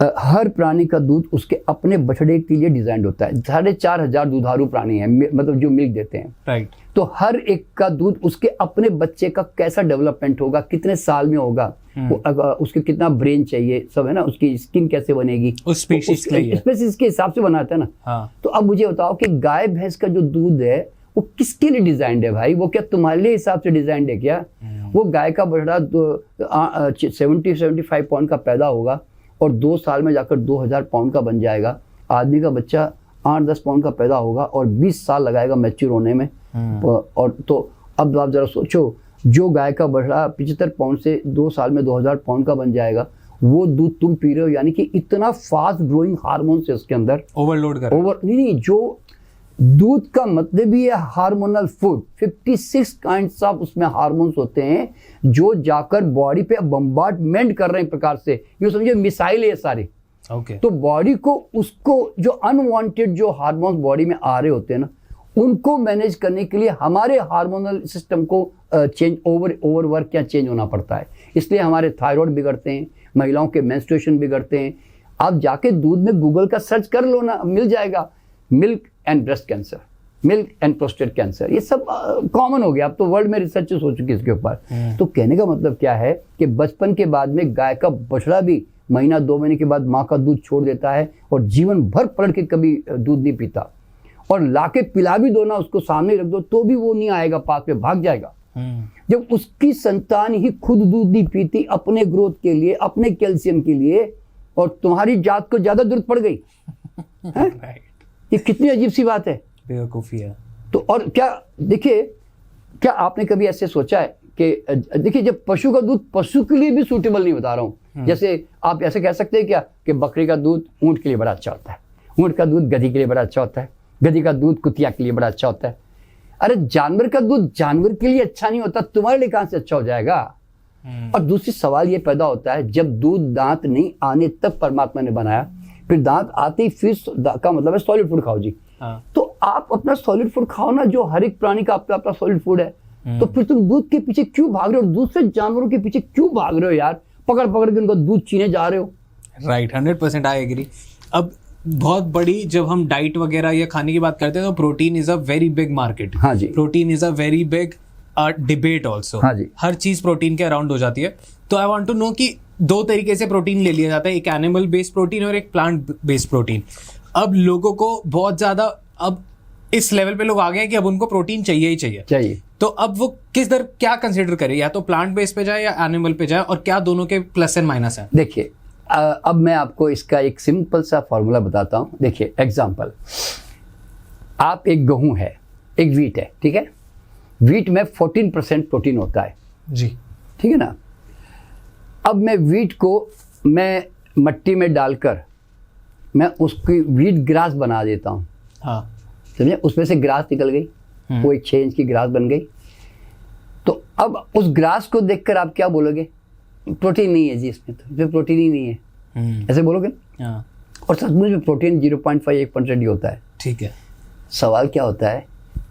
हर प्राणी का दूध उसके अपने बछड़े के लिए डिजाइन होता है। 4,500 दुधारू प्राणी हैं, मतलब जो मिल्क देते हैं। राइट। तो हर एक का दूध उसके अपने बच्चे का कैसा डेवलपमेंट होगा, कितने साल में होगा, उसके कितना ब्रेन चाहिए, सब है ना, उसकी स्किन कैसे बनेगी, उस स्पीशीज के हिसाब से बनाता है ना। हाँ। तो अब मुझे बताओ कि गाय भैंस का जो दूध है वो किसके लिए डिजाइंड है भाई? वो क्या तुम्हारे लिए हिसाब से डिजाइंड है क्या? वो गाय का बछड़ा 70-75 पाउंड का पैदा होगा और 2 साल में जाकर 2,000 पाउंड का बन जाएगा। आदमी का बच्चा 8-10 पाउंड का पैदा होगा और 20 साल लगाएगा मैच्योर होने में। और तो अब आप जरा सोचो, जो गाय का बछड़ा 75 पाउंड से 2 साल में 2,000 पाउंड का बन जाएगा, वो दूध तुम पी रहे हो, यानी कि इतना फास्ट ग्रोइंग हार्मोन्स है उसके अंदर। ओवरलोड कर नहीं, जो दूध का मतलब ही है हार्मोनल फूड। 56 काइंड्स ऑफ उसमें हार्मोन्स होते हैं जो जाकर बॉडी पे बम्बार्डमेंट कर रहे हैं, प्रकार से ये समझिए मिसाइल है सारे। ओके। तो बॉडी को उसको जो अनवांटेड जो हार्मोन्स बॉडी में आ रहे होते हैं ना, उनको मैनेज करने के लिए हमारे हार्मोनल सिस्टम को चेंज ओवर वर्क या चेंज होना पड़ता है। इसलिए हमारे थायराइड बिगड़ते हैं, महिलाओं के मेंस्ट्रुएशन बिगड़ते हैं। आप जाके दूध में गूगल का सर्च कर लो ना, मिल जाएगा, milk and breast cancer, milk and prostate cancer, ये सब कॉमन हो गया। अब तो वर्ल्ड में रिसर्चेस हो चुकी है इसके ऊपर। तो कहने का मतलब क्या है कि बचपन के बाद में गाय का बछड़ा भी महीना 2 महीने के बाद माँ का दूध छोड़ देता है और जीवन भर पलट के कभी दूध नहीं पीता। और लाके पिला भी दो ना, उसको सामने रख दो तो भी वो नहीं आएगा, पास में भाग जाएगा। जब उसकी संतान ही खुद दूध नहीं पीती अपने ग्रोथ के लिए, अपने कैल्शियम के लिए, और तुम्हारी जात को ज्यादा जरूरत पड़ गई है? ये कितनी अजीब सी बात है, बेवकूफी है। तो और क्या, देखिए क्या आपने कभी ऐसे सोचा है कि देखिए जब पशु का दूध पशु के लिए भी सूटेबल नहीं, बता रहा हूँ, जैसे आप ऐसे कह सकते हैं क्या कि बकरी का दूध ऊंट के लिए बड़ा अच्छा होता है, ऊंट का दूध गधी के लिए बड़ा अच्छा होता है, गधी का दूध कुतिया के लिए बड़ा अच्छा होता है। अरे जानवर का दूध जानवर के लिए अच्छा नहीं होता, तुम्हारे लिए कहां से अच्छा हो जाएगा? और दूसरी सवाल ये पैदा होता है, जब दूध दांत नहीं आने तक परमात्मा ने बनाया, फिर दांत आते ही फिर का मतलब है सॉलिड फूड खाओ जी। तो आप अपना सॉलिड फूड खाओ ना, जो हर एक प्राणी का अपना सॉलिड फूड है। तो फिर तुम दूध के पीछे क्यों भाग रहे हो? दूसरे जानवरों के पीछे क्यों भाग रहे हो यार? पकड़ पकड़ के उनका दूध छीने जा रहे हो। Right, 100% I agree. अब बहुत बड़ी जब हम डाइट वगैरह या खाने की बात करते हैं तो protein is a very big market. हाँ जी। Protein is a very big debate also. हाँ जी। हर चीज प्रोटीन के अराउंड हो जाती है। तो आई वांट टू नो कि 2 तरीके से प्रोटीन ले लिया जाता है, एक एनिमल बेस्ड प्रोटीन और एक प्लांट बेस्ड प्रोटीन। अब लोगों को बहुत ज्यादा अब इस लेवल पे लोग आ गए हैं कि अब उनको प्रोटीन चाहिए ही चाहिए। तो अब वो क्या कंसिडर करे, या तो प्लांट बेस्ड पे जाए या एनिमल पे जाए, और क्या दोनों के प्लस एंड माइनस है? देखिए अब मैं आपको इसका एक सिंपल सा फॉर्मूला बताता हूं। देखिए एग्जांपल, आप एक गेहूं है, एक वीट है, ठीक है? वीट में 14% प्रोटीन होता है जी, ठीक है ना? अब मैं वीट को मैं मट्टी में डालकर मैं उसकी वीट ग्रास बना देता हूँ। हाँ, समझे? उसमें से ग्रास निकल गई, वो एक 6 इंच की ग्रास बन गई। तो अब उस ग्रास को देखकर आप क्या बोलोगे? प्रोटीन नहीं है जी इसमें, तो इसमें प्रोटीन ही नहीं है, ऐसे बोलोगे? हाँ। और सचमुच में प्रोटीन 0.5-1% ही होता है। ठीक है। सवाल क्या होता है,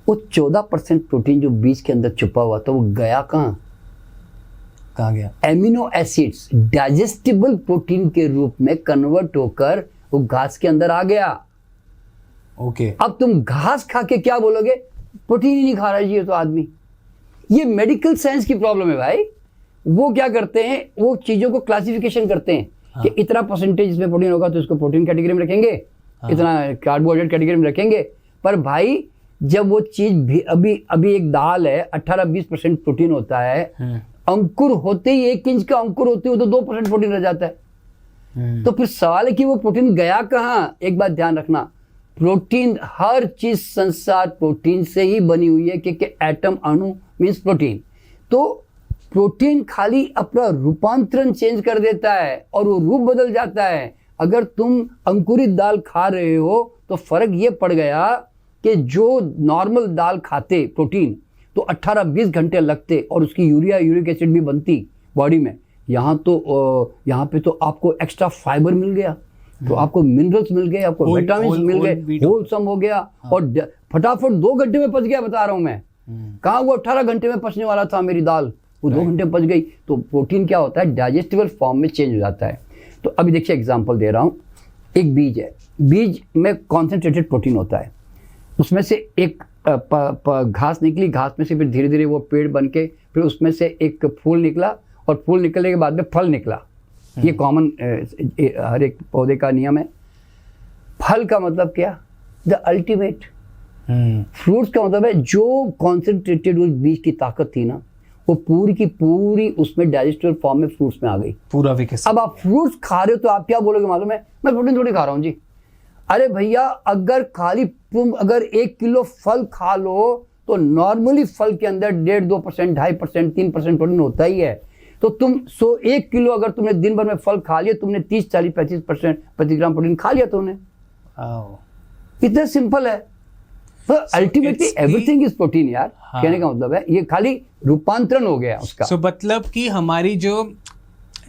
वो 14% प्रोटीन जो बीज के अंदर छुपा हुआ था वो गया कहाँ गया? एमिनो एसिड्स डाइजेस्टिबल प्रोटीन के रूप में कन्वर्ट होकर वो घास के अंदर आ गया। ओके। अब तुम घास खा के क्या बोलोगे? प्रोटीन ही नहीं खा रहा जी ये तो आदमी। ये मेडिकल साइंस की प्रॉब्लम है भाई। वो क्या करते हैं, वो चीजों को क्लासिफिकेशन करते हैं। हाँ। कि इतना परसेंटेज इसमें प्रोटीन होगा तो इसको प्रोटीन कैटेगरी में रखेंगे। हाँ। इतना कार्बोहाइड्रेट कैटेगरी में रखेंगे। पर भाई जब वो चीज भी अभी एक दाल है 18-20% प्रोटीन होता है, अंकुर होते ही 1 इंच का अंकुर होते हुए तो 2% प्रोटीन रह जाता है। तो फिर सवाल है कि वो प्रोटीन गया कहाँ? एक बात ध्यान रखना, प्रोटीन, हर चीज संसार प्रोटीन से ही बनी हुई है, क्योंकि एटम अणु मीन्स प्रोटीन। तो प्रोटीन खाली अपना रूपांतरण चेंज कर देता है और वो रूप बदल जाता है। अगर तुम अंकुरित दाल खा रहे हो तो फर्क ये पड़ गया कि जो नॉर्मल दाल खाते प्रोटीन तो 18-20 घंटे लगते और उसकी यूरिक एसिड भी बनती बॉडी में। यहाँ पे तो आपको एक्स्ट्रा फाइबर मिल गया, तो आपको मिनरल्स मिल गए, आपको विटामिन मिल गए, होलसम हो गया और फटाफट 2 घंटे में पच गया, बता रहा हूं मैं। कहाँ वो 18 घंटे में पचने वाला था मेरी दाल, वो 2 घंटे में पच गई। तो प्रोटीन क्या होता है, डाइजेस्टिबल फॉर्म में चेंज हो जाता है। तो अभी देखिए एग्जाम्पल दे रहा हूँ, एक बीज है, बीज में कॉन्सेंट्रेटेड प्रोटीन होता है, उसमें से एक घास निकली, घास में से फिर धीरे धीरे वो पेड़ बन के फिर उसमें से एक फूल निकला और फूल निकलने के बाद में फल निकला। ये कॉमन हर एक पौधे का नियम है। फल का मतलब क्या, द अल्टीमेट। फ्रूट्स का मतलब है जो कॉन्सेंट्रेटेड उस बीज की ताकत थी ना, वो पूरी की पूरी उसमें डाइजेस्टिबल फॉर्म में फ्रूट्स में आ गई, पूरा विकसित। अब आप फ्रूट्स खा रहे हो तो आप क्या बोलोगे मालूम है, मैं प्रोटीन थोड़ी खा रहा हूँ जी। अरे भैया, अगर खाली तुम अगर 1 किलो फल खा लो तो नॉर्मली फल के अंदर 1.5%, 2.5%, 3% प्रोटीन होता ही है। तो तुम 1 किलो अगर तुमने दिन भर में फल खा लिया, तुमने 30, 40, 35% प्रति ग्राम प्रोटीन खा लिया तुमने। इतना सिंपल है। तो अल्टीमेटली एवरीथिंग इज प्रोटीन यार। हाँ। कहने का मतलब है ये खाली रूपांतरण हो गया उसका। सो मतलब कि हमारी जो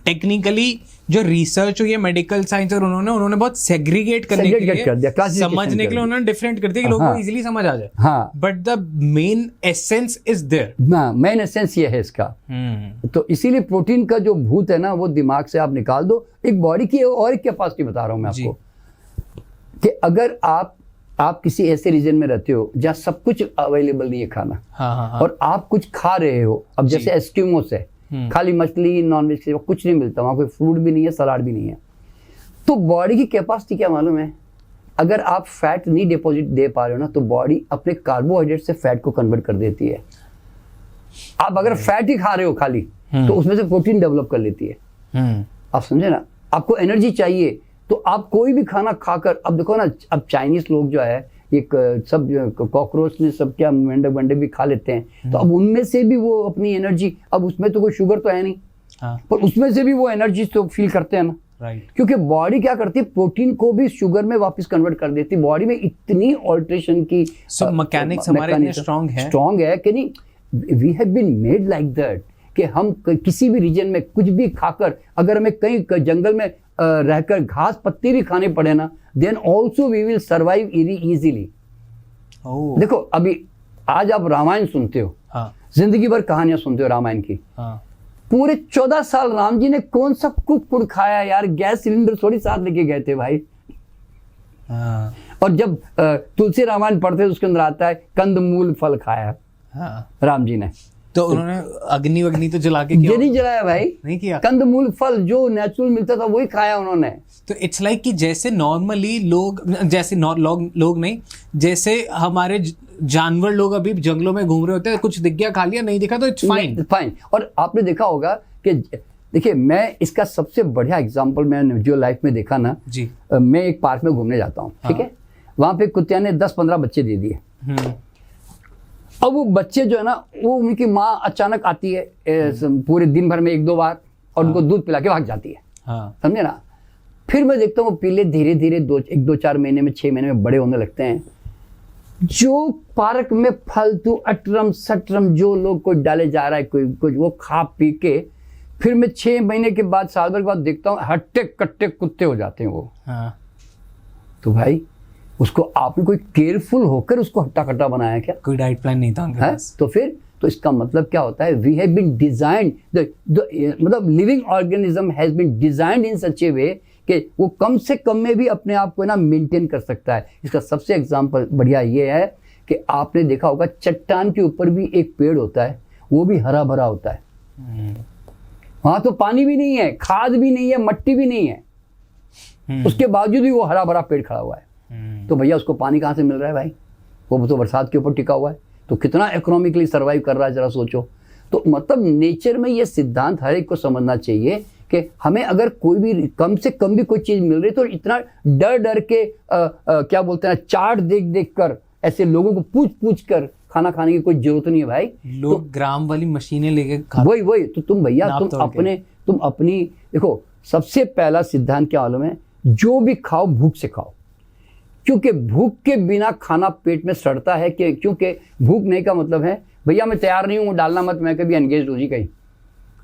टेक्निकली जो रिसर्च हुई है मेडिकल साइंस, और उन्होंने बहुत सेग्रीगेट करने के लिए, समझने के लिए उन्होंने डिफरेंट कर दिया कि लोगों को इजीली समझ आ जाए। हाँ, but the main essence is there. Main essence ये है इसका। तो इसीलिए प्रोटीन का जो भूत है ना, वो दिमाग से आप निकाल दो। एक बॉडी की और एक कैपेसिटी बता रहा हूं मैं आपको, कि अगर आप किसी ऐसे रीजन में रहते हो जहाँ सब कुछ अवेलेबल नहीं है खाना, हाँ। और आप कुछ खा रहे हो, अब जैसे एस्किमोस है, खाली मछली नॉनवेज के सिवा कुछ नहीं मिलता वहाँ, कोई फ्रूट भी नहीं है, सलाद भी नहीं है। तो बॉडी की कैपेसिटी क्या मालूम है, अगर आप फैट नहीं डिपॉजिट दे पा रहे हो ना, तो बॉडी अपने कार्बोहाइड्रेट से फैट को कन्वर्ट कर देती है। आप अगर फैट ही खा रहे हो खाली, तो उसमें से प्रोटीन डेवलप कर लेती है। आप समझे ना, आपको एनर्जी चाहिए तो आप कोई भी खाना खाकर, अब देखो ना, अब चाइनीज लोग जो है एक सब कॉकरोच ने सब क्या मेंढक वंडे भी खा लेते हैं, तो अब उनमें से भी वो अपनी एनर्जी, अब उसमें तो कोई शुगर तो है नहीं, हाँ। पर उसमें से भी वो एनर्जी तो फील करते हैं ना, राइट। क्योंकि बॉडी क्या करती है, प्रोटीन को भी शुगर में वापस कन्वर्ट कर देती है। बॉडी में इतनी ऑल्ट्रेशन की मैकेनिक्स हमारे इतने स्ट्रॉन्ग है कि नहीं, we have been made like that, कि हम किसी भी रीजन में कुछ भी खाकर, अगर हमें कहीं जंगल में रहकर घास पत्ती भी खाने पड़े ना, then also we will survive easily. देखो अभी आज आप रामायण सुनते हो, हाँ। जिंदगी भर कहानियां सुनते हो रामायण की, हाँ। पूरे 14 साल राम जी ने कौन सा कुक खाया यार, गैस सिलेंडर थोड़ी साथ लेके गए थे भाई, हाँ। और जब तुलसी रामायण पढ़ते उसके अंदर आता है कंदमूल फल खाया, हाँ। राम जी ने, तो उन्होंने अग्नि तो जला के ये नहीं जलाया भाई, नहीं किया। कंदमूल फल जो नेचुरल मिलता था वही खाया उन्होंने। तो इट्स लाइक कि जैसे नॉर्मली लोग, जैसे लोग नहीं, जैसे हमारे जानवर लोग अभी जंगलों में घूम रहे होते हैं, कुछ दिख गया खा लिया, नहीं दिखा तो इट्स फाइन। और आपने देखा होगा कि देखिए, मैं इसका सबसे बढ़िया एग्जांपल मैंने जो लाइफ में देखा ना जी, मैं एक पार्क में घूमने जाता हूँ, ठीक है, वहां पे कुत्ते ने 10-15 बच्चे दे दिए। अब वो बच्चे जो है ना, वो उनकी माँ अचानक आती है पूरे दिन भर में 1-2 बार, और उनको दूध पिला के भाग जाती है, समझे ना। फिर मैं देखता हूँ वो पीले धीरे धीरे 1-2-4 महीने में, 6 महीने में बड़े होने लगते हैं। जो पार्क में फालतू अटरम सटरम जो लोग को डाले जा रहा है, कोई कुछ, वो खा पी के फिर मैं 6 महीने के बाद, साल भर के बाद देखता हूँ हट्टे कट्टे कुत्ते हो जाते हैं वो। तो भाई उसको आपने कोई केयरफुल होकर उसको हट्टा कट्टा बनाया क्या? कोई डाइट प्लान नहीं था उनके पास। तो फिर तो इसका मतलब क्या होता है, वी हैव बीन डिजाइंड, मतलब living organism has been designed in such a way कि वो कम से कम में भी अपने आप को ना मेंटेन कर सकता है। इसका सबसे एग्जांपल बढ़िया ये है कि आपने देखा होगा चट्टान के ऊपर भी एक पेड़ होता है, वो भी हरा भरा होता है। वहां तो पानी भी नहीं है, खाद भी नहीं है, मट्टी भी नहीं है, उसके बावजूद भी वो हरा भरा पेड़ खड़ा हुआ है। तो भैया उसको पानी कहाँ से मिल रहा है भाई? वो तो बरसात के ऊपर टिका हुआ है, तो कितना इकोनॉमिकली सर्वाइव कर रहा है, जरा सोचो। तो मतलब नेचर में ये सिद्धांत हर एक को समझना चाहिए कि हमें अगर कोई भी कम से कम भी कोई चीज मिल रही तो इतना डर डर के क्या बोलते हैं, चार्ट देख देख कर, ऐसे लोगों को पूछ पूछ कर खाना खाने की कोई जरूरत नहीं है भाई। लोग तो ग्राम वाली मशीनें लेके वही तो तुम भैया तुम अपनी देखो, सबसे पहला सिद्धांत क्या मालूम है, जो भी खाओ भूख से खाओ, क्योंकि भूख के बिना खाना पेट में सड़ता है। क्योंकि भूख नहीं का मतलब है भैया मैं तैयार नहीं हूँ, डालना मत, मैं कभी एंगेज हो जी कहीं,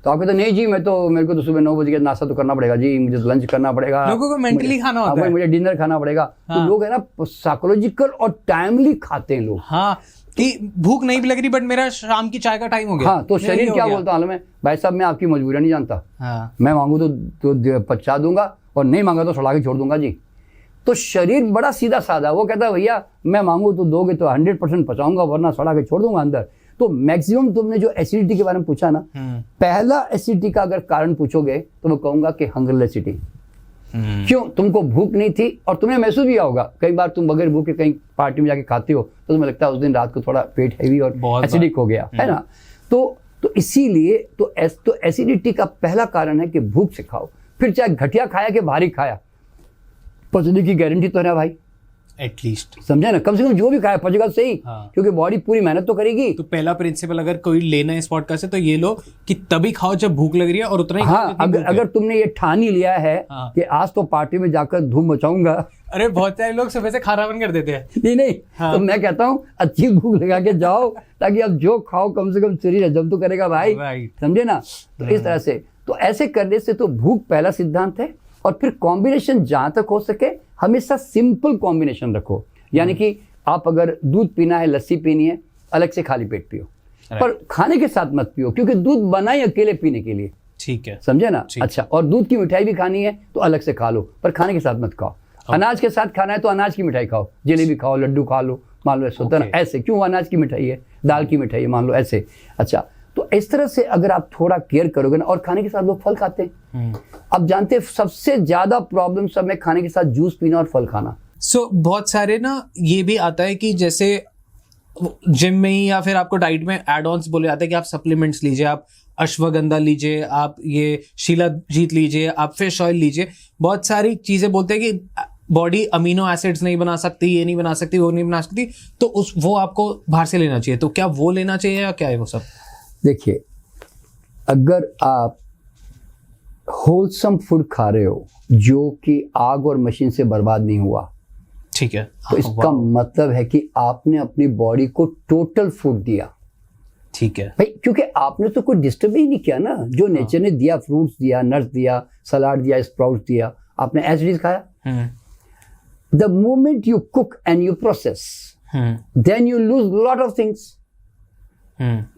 तो आप कहते नहीं जी मेरे को तो सुबह 9 बजे का नाश्ता तो करना पड़ेगा जी, मुझे लंच करना पड़ेगा, लोगों को मेंटली खाना होता है, मुझे डिनर खाना पड़ेगा। तो लोग है ना साइकोलॉजिकल और टाइमली खाते हैं लोग। हाँ कि भूख नहीं भी लग रही बट मेरा शाम की चाय का टाइम हो गया। हाँ, तो शरीर क्या बोलता है मालूम है, भाई साहब मैं आपकी मजबूरियां नहीं जानता, हाँ। मैं मांगू तो पचा दूंगा और नहीं मांगा तो सड़ा के छोड़ दूंगा जी। तो शरीर बड़ा सीधा साधा, वो कहता है भैया मैं मांगू तो दोगे तो 100% पचाऊंगा, वरना सड़ा के छोड़ दूंगा अंदर। तो मैक्सिमम तुमने जो एसिडिटी के बारे में पूछा ना, पहला एसिडिटी का अगर कारण पूछोगे तो मैं कहूंगा कि हंगरलेसिटी। क्यों? तुमको भूख नहीं थी और तुम्हें महसूस भी होगा, कई बार तुम बगैर भूखे कहीं पार्टी में जाके खाते हो तो तुम्हें लगता है उस दिन रात को थोड़ा पेट हैवी और एसिडिक हो गया है ना। तो इसीलिए तो एसिडिटी का पहला कारण है कि भूख से खाओ, फिर चाहे घटिया खाया कि भारी खाया, पचने की गारंटी तो है ना भाई, एटलीस्ट समझे ना, कम से कम जो भी खाया पचेगा सही। हाँ। क्योंकि बॉडी पूरी मेहनत तो करेगी। तो पहला प्रिंसिपल अगर कोई लेना है इस पॉडकास्ट से तो ये लो कि तभी खाओ जब भूख लग रही है और उतना ही हाँ, अगर तुमने ये ठान ही लिया है हाँ। कि आज तो पार्टी में जाकर धूम मचाऊंगा। अरे बहुत सारे लोग सुबह से खाना बंद कर देते हैं। नहीं हाँ। तो मैं कहता हूँ अच्छी भूख लगा के जाओ, ताकि अब जो खाओ कम से कम शरीर हजम तो करेगा भाई, समझे ना। तो इस तरह से तो ऐसे करने से तो भूख पहला सिद्धांत है। और फिर कॉम्बिनेशन जहां तक हो सके हमेशा सिंपल कॉम्बिनेशन रखो, यानी कि आप अगर दूध पीना है, लस्सी पीनी है, अलग से खाली पेट पियो, पर खाने के साथ मत पियो, क्योंकि दूध बना ही अकेले पीने के लिए, ठीक है, समझे ना। अच्छा, और दूध की मिठाई भी खानी है तो अलग से खा लो, पर खाने के साथ मत खाओ। अनाज के साथ खाना है तो अनाज की मिठाई खाओ, जलेबी खाओ, लड्डू खा लो, मान लो ऐसा होता है ना। ऐसे क्यों, अनाज की मिठाई है, दाल की मिठाई है, मान लो ऐसे। अच्छा, तो इस तरह से अगर आप थोड़ा केयर करोगे ना, और खाने के साथ लोग फल खाते हैं। अब जानते हैं सबसे ज्यादा प्रॉब्लम सब में खाने के साथ जूस पीना और फल खाना। बहुत सारे ना ये भी आता है कि जैसे जिम में ही या फिर आपको डाइट में एड ऑन्स बोले जाते हैं कि आप सप्लीमेंट्स लीजिए, आप अश्वगंधा लीजिए, आप ये शिलाजीत लीजिए, आप फिश ऑयल लीजिए। बहुत सारी चीजें बोलते हैं कि बॉडी अमीनो एसिड्स नहीं बना सकती, ये नहीं बना सकती, वो नहीं बना सकती, तो वो आपको बाहर से लेना चाहिए। तो क्या वो लेना चाहिए या क्या है वो सब? देखिए, अगर आप होलसम फूड खा रहे हो जो कि आग और मशीन से बर्बाद नहीं हुआ, ठीक है, तो इसका मतलब है कि आपने अपनी बॉडी को टोटल फूड दिया। ठीक है भाई, क्योंकि आपने तो कोई डिस्टर्ब ही नहीं किया ना, जो नेचर ने दिया, फ्रूट्स दिया, नट्स दिया, सलाद दिया, स्प्राउट्स दिया, आपने एज इट इज खाया। The moment you cook and you process, then you lose lot of things.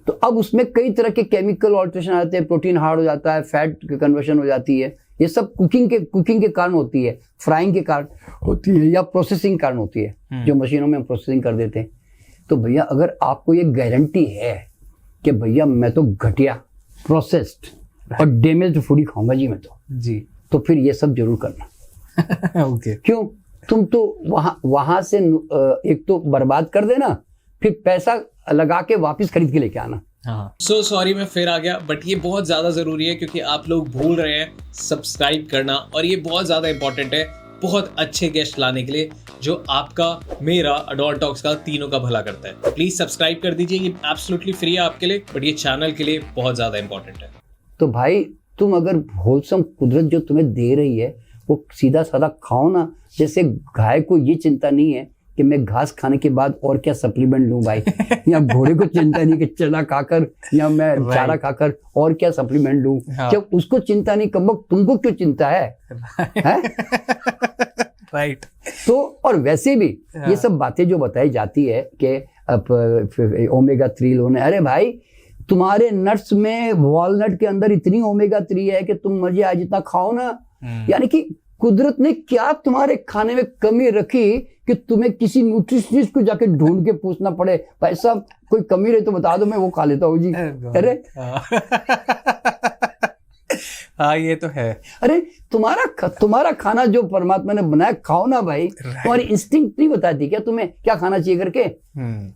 तो अब उसमें कई तरह के केमिकल ऑल्ट्रेशन आते हैं, प्रोटीन हार्ड हो जाता है, फैट की कन्वर्शन हो जाती है, ये सब कुकिंग के कारण होती है, फ्राइंग के कारण होती है, या प्रोसेसिंग कारण होती है, जो मशीनों में हम प्रोसेसिंग कर देते हैं। तो भैया अगर आपको ये गारंटी है कि भैया मैं तो घटिया, प्रोसेस्ड और डैमेज्ड फूड ही खाऊंगा जी मैं तो फिर ये सब जरूर करना। ओके क्यों? तुम तो वहां से एक तो बर्बाद कर देना, फिर पैसा लगा के वापस खरीद के लेके आना। सो सॉरी मैं फिर आ गया, बट ये बहुत ज़्यादा ज़रूरी है क्योंकि आप लोग भूल रहे हैं सब्सक्राइब करना, और ये बहुत ज़्यादा इंपॉर्टेंट है बहुत अच्छे गेस्ट लाने के लिए जो आपका, मेरा, अडॉल्ट टॉक्स का, तीनों का भला करता है। प्लीज़ सब्सक्राइब कर दीजिए, ये एब्सोल्युटली फ्री है आपके लिए, बट ये चैनल के लिए बहुत ज़्यादा इंपॉर्टेंट है। तो भाई तुम अगर होलसम कुदरत जो तुम्हें दे रही है वो सीधा साधा खाओ ना। जैसे गाय को ये चिंता नहीं है कि मैं घास खाने के बाद और क्या सप्लीमेंट लूं भाई, या घोड़े को चिंता नहीं कि चना खाकर या मैं चारा खाकर और क्या सप्लीमेंट लूं। जब उसको चिंता नहीं, कम तुमको क्यों चिंता है? राइट। तो और वैसे भी ये सब बातें जो बताई जाती है कि ओमेगा 3 लोने, अरे भाई तुम्हारे नट्स में, वॉलनट के अंदर इतनी ओमेगा 3 है कि तुम मजे आए जितना खाओ ना। यानी कि कुदरत ने क्या तुम्हारे खाने में कमी रखी कि तुम्हें किसी न्यूट्रिशनिस्ट को जाके ढूंढ के पूछना पड़े, भाई साहब कोई कमी रहे तो बता दो, मैं वो खा लेता हूँ जी। अरे हाँ ये तो है। अरे तुम्हारा खाना जो परमात्मा ने बनाया खाओ ना भाई। तुम्हारी इंस्टिंक्ट नहीं बताती क्या तुम्हें क्या खाना चाहिए करके?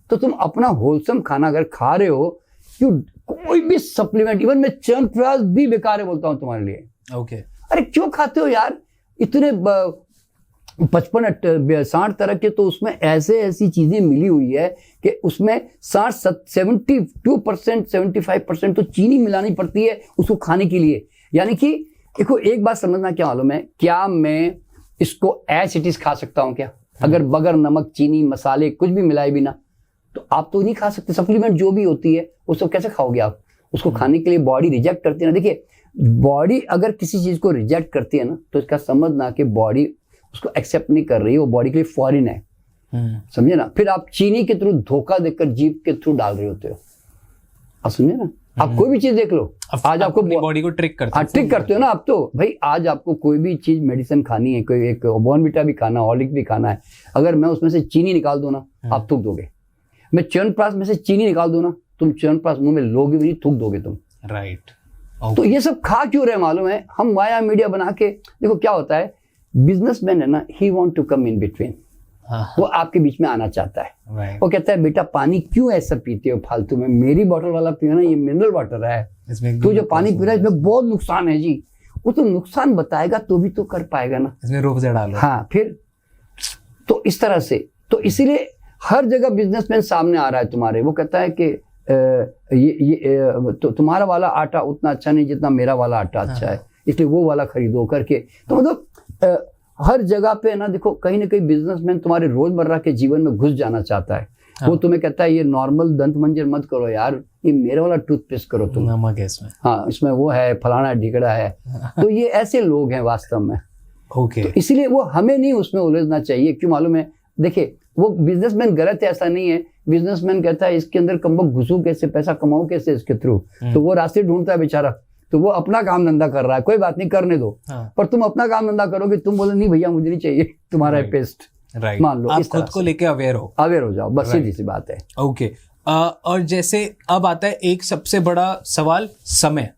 तो तुम अपना होलसम खाना अगर खा रहे हो, कोई भी सप्लीमेंट, इवन मैं च्यवनप्राश भी बेकार है बोलता हूँ तुम्हारे लिए। ओके। अरे क्यों खाते हो यार इतने 55-60 तरह के? तो उसमें ऐसी चीजें मिली हुई है कि उसमें 72% 75% तो चीनी मिलानी पड़ती है उसको खाने के लिए। यानी कि देखो एक बात समझना, क्या मालूम है, क्या मैं इसको एज इट इज खा सकता हूं क्या? अगर बगैर नमक, चीनी, मसाले कुछ भी मिलाए बिना, तो आप तो नहीं खा सकते। सप्लीमेंट जो भी होती है वो सब कैसे खाओगे आप? उसको खाने के लिए बॉडी रिजेक्ट करती है ना। देखिए बॉडी अगर किसी चीज को रिजेक्ट करती है ना तो इसका समझना कि बॉडी उसको एक्सेप्ट नहीं कर रही है, वो बॉडी के लिए फॉरेन है, समझे ना। फिर आप चीनी के थ्रू धोखा देकर जीभ के थ्रू डाल रहे होते हो, आप समझे ना। आप कोई भी चीज देख लो, आज आपको बॉडी को ट्रिक करते ट्रिक करते हो ना आप। तो भाई आज आपको कोई भी चीज मेडिसिन खानी है, कोई एक बॉर्नविटा भी खाना, हॉर्लिक्स भी खाना है, अगर मैं उसमें से चीनी निकाल दूं ना आप थूक दोगे। मैं च्यवनप्राश में से चीनी निकाल दूं ना, तुम च्यवनप्राश मुंह में लोगे भी नहीं, थूक दोगे तुम। राइट। तो ये सब खा क्यों रहे मालूम है? हम माया मीडिया बना के, देखो क्या होता है, बिजनेसमैन है ना, he want to come in between, वो आपके बीच में आना चाहता है। वो कहता है बेटा पानी क्यों ऐसा पीते हो फालतू में, मेरी बोतल वाला पियो ना, ये मिनरल वाटर है, तू जो पानी पी रहा है इसमें बहुत नुकसान है जी। वो तो नुकसान बताएगा तो भी तो कर पाएगा ना, इसमें रूह से डालो। हाँ फिर तो इस तरह से, तो इसीलिए हर जगह बिजनेसमैन सामने आ रहा है तुम्हारे। वो कहता है कि तो तुम्हारा वाला आटा उतना अच्छा नहीं जितना मेरा वाला आटा अच्छा है, इसलिए वो वाला खरीदो करके। तो मतलब हर जगह पे ना देखो, कहीं ना कहीं बिजनेसमैन तुम्हारे रोजमर्रा के जीवन में घुस जाना चाहता है। वो तुम्हें कहता है ये नॉर्मल दंत मंजन मत करो यार, ये मेरे वाला टूथपेस्ट करो तुम, नमक है इसमें, हाँ इसमें वो है, फलाना ढिकड़ा है। तो ये ऐसे लोग हैं वास्तव में। ओके। तो इसलिए वो हमें नहीं उसमें उलझना चाहिए। क्यों मालूम है, देखिए वो बिजनेसमैन गलत है ऐसा नहीं है। बिजनेसमैन कहता है इसके अंदर कम वक्त घुसूं कैसे, पैसा कमाऊं कैसे इसके थ्रू, तो वो रास्ते ढूंढता है बेचारा। तो वो अपना काम धंधा कर रहा है, कोई बात नहीं, करने दो। पर तुम अपना काम धंधा करोगे, तुम बोलो नहीं भैया मुझे नहीं चाहिए तुम्हारा पेस्ट, राइट, मान लो आप इस तरह खुद को से लेके अवेयर हो जाओ, बस सीधी सी बात है। ओके। और जैसे अब आता है एक सबसे बड़ा सवाल, समय,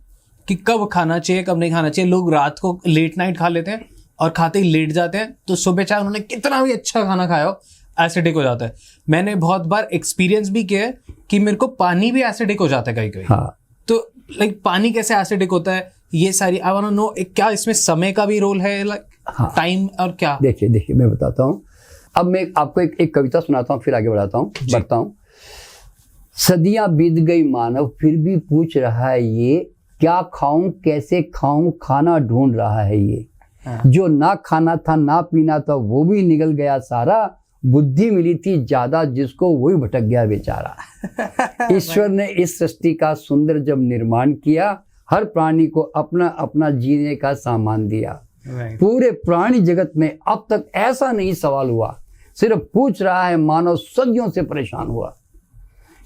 कि कब खाना चाहिए कब नहीं खाना चाहिए। लोग रात को लेट नाइट खा लेते हैं और खाते ही लेट जाते हैं, तो सुबह चाहे उन्होंने कितना भी अच्छा खाना खाया हो एसिडिक हो जाता है। मैंने बहुत बार एक्सपीरियंस भी किया है कि मेरे को पानी भी एसिडिक हो जाता है कहीं कहीं। हाँ। तो लाइक पानी कैसे एसिडिक होता है, ये सारी आई वांट टू नो, क्या इसमें समय का भी रोल है, लाइक टाइम और क्या? देखिए मैं बताता हूँ। अब मैं आपको एक कविता सुनाता हूँ, फिर आगे बढ़ता हूँ। सदियां बीत गई मानव फिर भी पूछ रहा है ये, क्या खाऊं कैसे खाऊं खाना ढूंढ रहा है ये। जो ना खाना था ना पीना था वो भी निकल गया सारा, बुद्धि मिली थी ज्यादा जिसको वही भटक गया बेचारा। ईश्वर ने इस सृष्टि का सुंदर जब निर्माण किया, हर प्राणी को अपना अपना जीने का सामान दिया। पूरे प्राणी जगत में अब तक ऐसा नहीं सवाल हुआ, सिर्फ पूछ रहा है मानव सदियों से परेशान हुआ।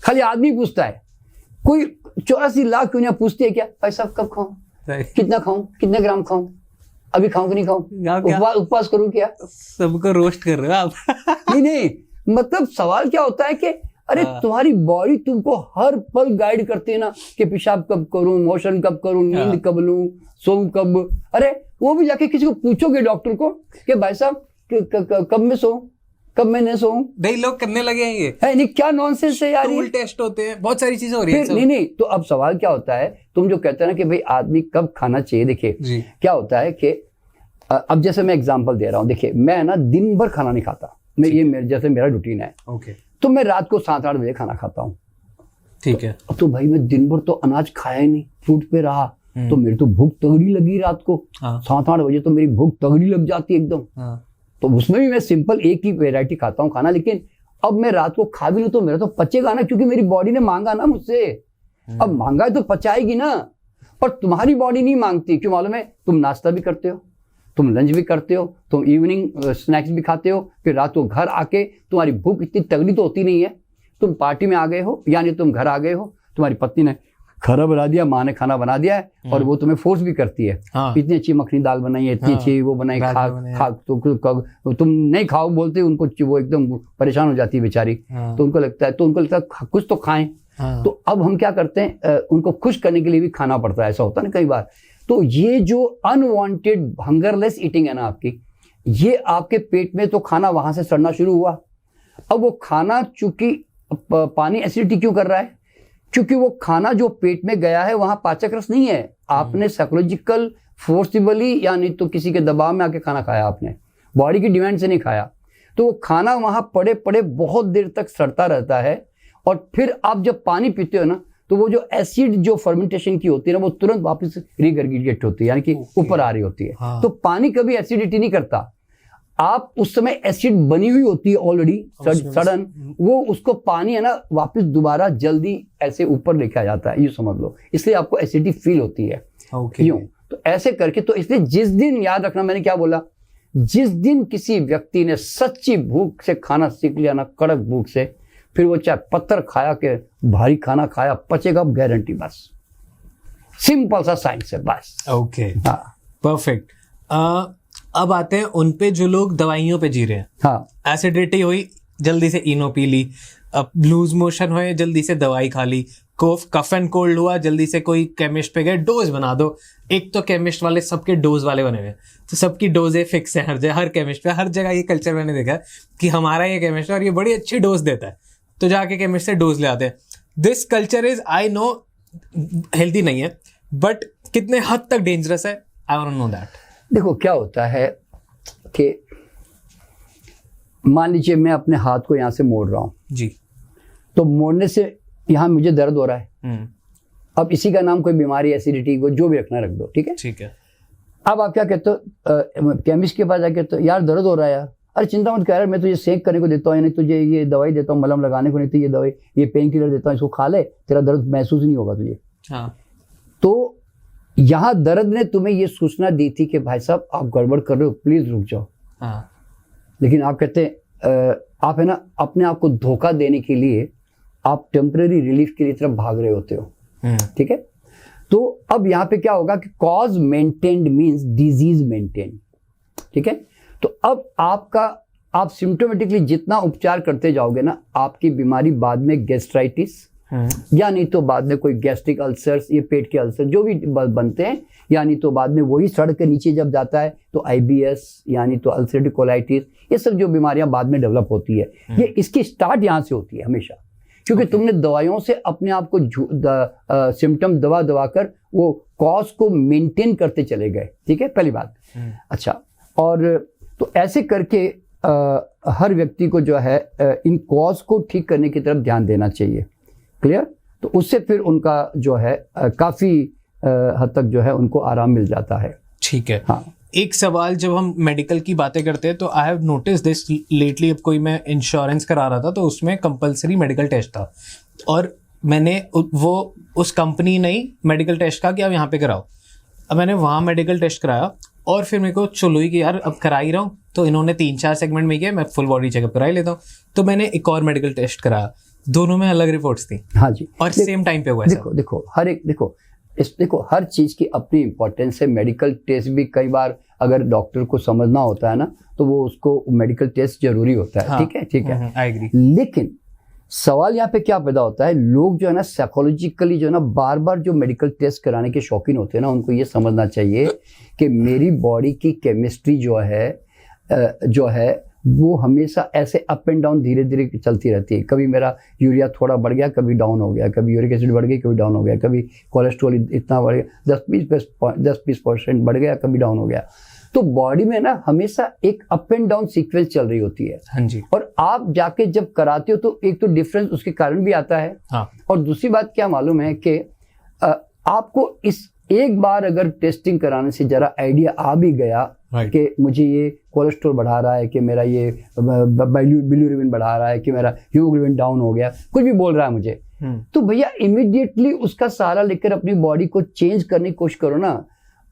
खाली आदमी पूछता है, कोई 84 लाख क्यों पूछते है क्या, भाई साहब कब खाऊं, कितना खाऊं, कितने ग्राम खाऊं, अभी खाऊं कि नहीं खाऊं, उपवास करूं क्या? सबको रोस्ट कर रहे हो आप। नहीं, मतलब सवाल क्या होता है कि अरे तुम्हारी बॉडी तुमको हर पल गाइड करती है ना कि पेशाब कब करूं, मोशन कब करूं, नींद कब लूं, सोऊं कब। अरे वो भी जाके किसी को पूछोगे डॉक्टर को कि भाई साहब कब मैं सोऊं, कब मैं नहीं सोऊं। नहीं, लोग करने लगे हैं ये, है नहीं, क्या नॉनसेंस है यार। टूल टेस्ट होते हैं, बहुत सारी चीजें हो रही है। नहीं, तो अब सवाल क्या होता है, तुम जो कहते हैं ना कि भाई आदमी कब खाना चाहिए। देखिए क्या होता है कि अब जैसे मैं एग्जांपल दे रहा हूँ, देखिए मैं ना दिन भर खाना नहीं खाता, मैं ये जैसे मेरा रूटीन है। ओके। तो मैं रात को 7-8 बजे खाना खाता हूँ। ठीक है। तो भाई मैं दिन भर तो अनाज खाया ही नहीं, फ्रूट पे रहा, तो मेरी तो भूख तगड़ी लगी रात को। 7-8 बजे तो मेरी भूख तगड़ी लग जाती है एकदम। तो उसमें भी मैं सिंपल एक ही वेराइटी खाता हूँ खाना, लेकिन अब मैं रात को खा भी लूँ तो मेरा तो पचेगा ना, क्योंकि मेरी बॉडी ने मांगा ना मुझसे। अब मांगा तो पचाएगी ना, पर तुम्हारी बॉडी नहीं मांगती। क्यों मालूम है, तुम नाश्ता भी करते हो, तुम लंच भी करते हो, तुम इवनिंग स्नैक्स भी खाते हो, फिर रात को घर आके तुम्हारी भूख इतनी तगड़ी तो होती नहीं है। तुम पार्टी में आ गए हो, यानी तुम घर आ गए हो, तुम्हारी पत्नी ने खाना बना दिया, माँ ने खाना बना दिया है, और वो तुम्हें फोर्स भी करती है। इतनी अच्छी मखनी दाल बनाई है, इतनी अच्छी वो बनाई, खा तो तुम नहीं खाओ बोलते, उनको वो एकदम परेशान हो जाती है बेचारी। तो उनको लगता है कुछ तो खाएं। तो अब हम क्या करते हैं, उनको खुश करने के लिए भी खाना पड़ता है, ऐसा होता है ना कई बार। तो ये जो अनवांटेड हंगरलेस ईटिंग है ना आपकी, ये आपके पेट में तो खाना वहां से सड़ना शुरू हुआ। अब वो खाना चूंकि पानी एसिडिटी क्यों कर रहा है, क्योंकि वो खाना जो पेट में गया है वहां पाचक रस नहीं है। आपने साइकोलॉजिकल फोर्सिबली या नहीं तो किसी के दबाव में आके खाना खाया, आपने बॉडी की डिमांड से नहीं खाया। तो वो खाना वहां पड़े पड़े बहुत देर तक सड़ता रहता है, और फिर आप जब पानी पीते हो ना, तो वो जो एसिड जो फर्मेंटेशन की होती है ना, वो तुरंत वापस रिगर्गिटेट होती है, यानी कि ऊपर आ रही होती है। तो पानी कभी एसिडिटी नहीं करता। आप उस समय एसिड बनी हुई होती है ऑलरेडी सडन, वो उसको पानी है ना वापस दोबारा जल्दी ऐसे ऊपर लेके आ जाता है, यूँ समझ लो, इसलिए आपको एसिडिटी फील होती है। यूँ तो ऐसे करके, तो इसलिए जिस दिन, याद रखना मैंने क्या बोला, जिस दिन किसी व्यक्ति ने सच्ची भूख से खाना सीख लिया ना, कड़क भूख से, फिर वो चाहे पत्थर खाया के भारी खाना खाया, पचेगा गारंटी। बस सिंपल सा साइंस है बस। ओके, हाँ परफेक्ट। अब आते हैं उन पे जो लोग दवाइयों पे जी रहे हैं। हाँ, एसिडिटी हुई, जल्दी से इनो पी ली। अब लूज मोशन हुए, जल्दी से दवाई खा ली। कफ एंड कोल्ड हुआ, जल्दी से कोई केमिस्ट पे गए, डोज बना दो। एक तो केमिस्ट वाले सबके डोज वाले बने हुए हैं, तो सबकी डोजें फिक्स है हर जगह, हर केमिस्ट पे, हर जगह ये कल्चर मैंने देखा है कि हमारा ये केमिस्ट है और ये बड़ी अच्छी डोज देता है, तो जाके केमिस्ट से डोज ले आते हैं। This culture is, I know healthy नहीं है, बट कितने हद तक डेंजरस है, I want to know that. देखो क्या होता है कि मान लीजिए मैं अपने हाथ को यहाँ से मोड़ रहा हूँ जी, तो मोड़ने से यहाँ मुझे दर्द हो रहा है। अब इसी का नाम कोई बीमारी, एसिडिटी को जो भी रखना रख दो, ठीक है। ठीक है। अब आप क्या कहते हो, केमिस्ट के पास जाके कहते हो यार दर्द हो रहा है यार, अरे चिंता मत कर यार, मैं तुझे सेक करने को देता हूँ, यानी तुझे ये दवाई देता हूँ, मलहम लगाने को नहीं तो ये दवाई, ये पेन किलर देता हूँ, इसको खा ले, तेरा दर्द महसूस नहीं होगा तुझे। हाँ। तो यहाँ दर्द ने तुम्हें ये सूचना दी थी कि भाई साहब आप गड़बड़ कर रहे हो, प्लीज रुक जाओ। हाँ। लेकिन आप कहते हैं आप है ना अपने आप को धोखा देने के लिए आप टेम्पररी रिलीफ के लिए तरफ भाग रहे होते हो, ठीक है। तो अब यहाँ पे क्या होगा कि cause maintained means disease maintain, ठीक है। तो अब आप सिम्टोमेटिकली जितना उपचार करते जाओगे ना, आपकी बीमारी बाद में गैस्ट्राइटिस या नहीं तो बाद में कोई गैस्ट्रिक अल्सर्स, ये पेट के अल्सर जो भी बनते हैं, यानी तो बाद में वही सड़ के नीचे जब जाता है तो IBS यानी तो अल्सरेटिव कोलाइटिस, ये सब जो बीमारियां बाद में डेवलप होती है, ये इसकी स्टार्ट यहाँ से होती है हमेशा, क्योंकि तुमने दवाइयों से अपने आप को सिम्टम दवा कर वो कॉज को मेंटेन करते चले गए, ठीक है, पहली बात। अच्छा, और तो ऐसे करके हर व्यक्ति को जो है इन कॉज को ठीक करने की तरफ ध्यान देना चाहिए, क्लियर। तो उससे फिर उनका जो है काफी हद तक जो है उनको आराम मिल जाता है। ठीक है। हाँ। एक सवाल, जब हम मेडिकल की बातें करते हैं तो I have notice this lately, अब कोई मैं इंश्योरेंस करा रहा था तो उसमें कंपलसरी मेडिकल टेस्ट था, और मैंने वो उस कंपनी ने मेडिकल टेस्ट कहा कि आप यहाँ पे कराओ। अब मैंने वहाँ मेडिकल टेस्ट कराया और फिर मेरे को चलो हुई कि यार अब करा ही रहा हूँ, तो इन्होंने 3-4 सेगमेंट में किया, मैं फुल बॉडी चेकअप करा ही लेता हूँ, तो मैंने एक और मेडिकल टेस्ट कराया, दोनों में अलग रिपोर्ट्स थी। हाँ जी, और सेम टाइम पे हुआ। देखो हर चीज की अपनी इंपॉर्टेंस है। मेडिकल टेस्ट भी कई बार अगर डॉक्टर को समझना होता है ना, तो वो उसको मेडिकल टेस्ट जरूरी होता है। हाँ, ठीक है, आई एग्री। लेकिन सवाल यहाँ पे क्या पैदा होता है, लोग जो है ना साइकोलॉजिकली जो है ना बार बार जो मेडिकल टेस्ट कराने के शौकीन होते हैं ना, उनको ये समझना चाहिए कि मेरी बॉडी की केमिस्ट्री जो है वो हमेशा ऐसे अप एंड डाउन धीरे धीरे चलती रहती है। कभी मेरा यूरिया थोड़ा बढ़ गया, कभी डाउन हो गया, कभी यूरिक एसिड बढ़ गई, कभी डाउन हो गया, कभी कोलेस्ट्रॉल इतना बढ़ गया, 10-20% बढ़ गया, कभी डाउन हो गया। तो बॉडी में ना हमेशा एक अप एंड डाउन सीक्वेंस चल रही होती है। हाँ जी। और आप जाके जब कराते हो तो एक तो डिफरेंस उसके कारण भी आता है। हाँ। और दूसरी बात क्या मालूम है कि आपको इस एक बार अगर टेस्टिंग कराने से जरा आइडिया आ भी गया कि मुझे ये कोलेस्ट्रॉल बढ़ा रहा है, कि मेरा ये बिलिरुबिन बढ़ा रहा है, कि मेरा हीमोग्लोबिन डाउन हो गया, कुछ भी बोल रहा है मुझे, तो भैया इमीडिएटली उसका सहारा लेकर अपनी बॉडी को चेंज करने की कोशिश करो ना।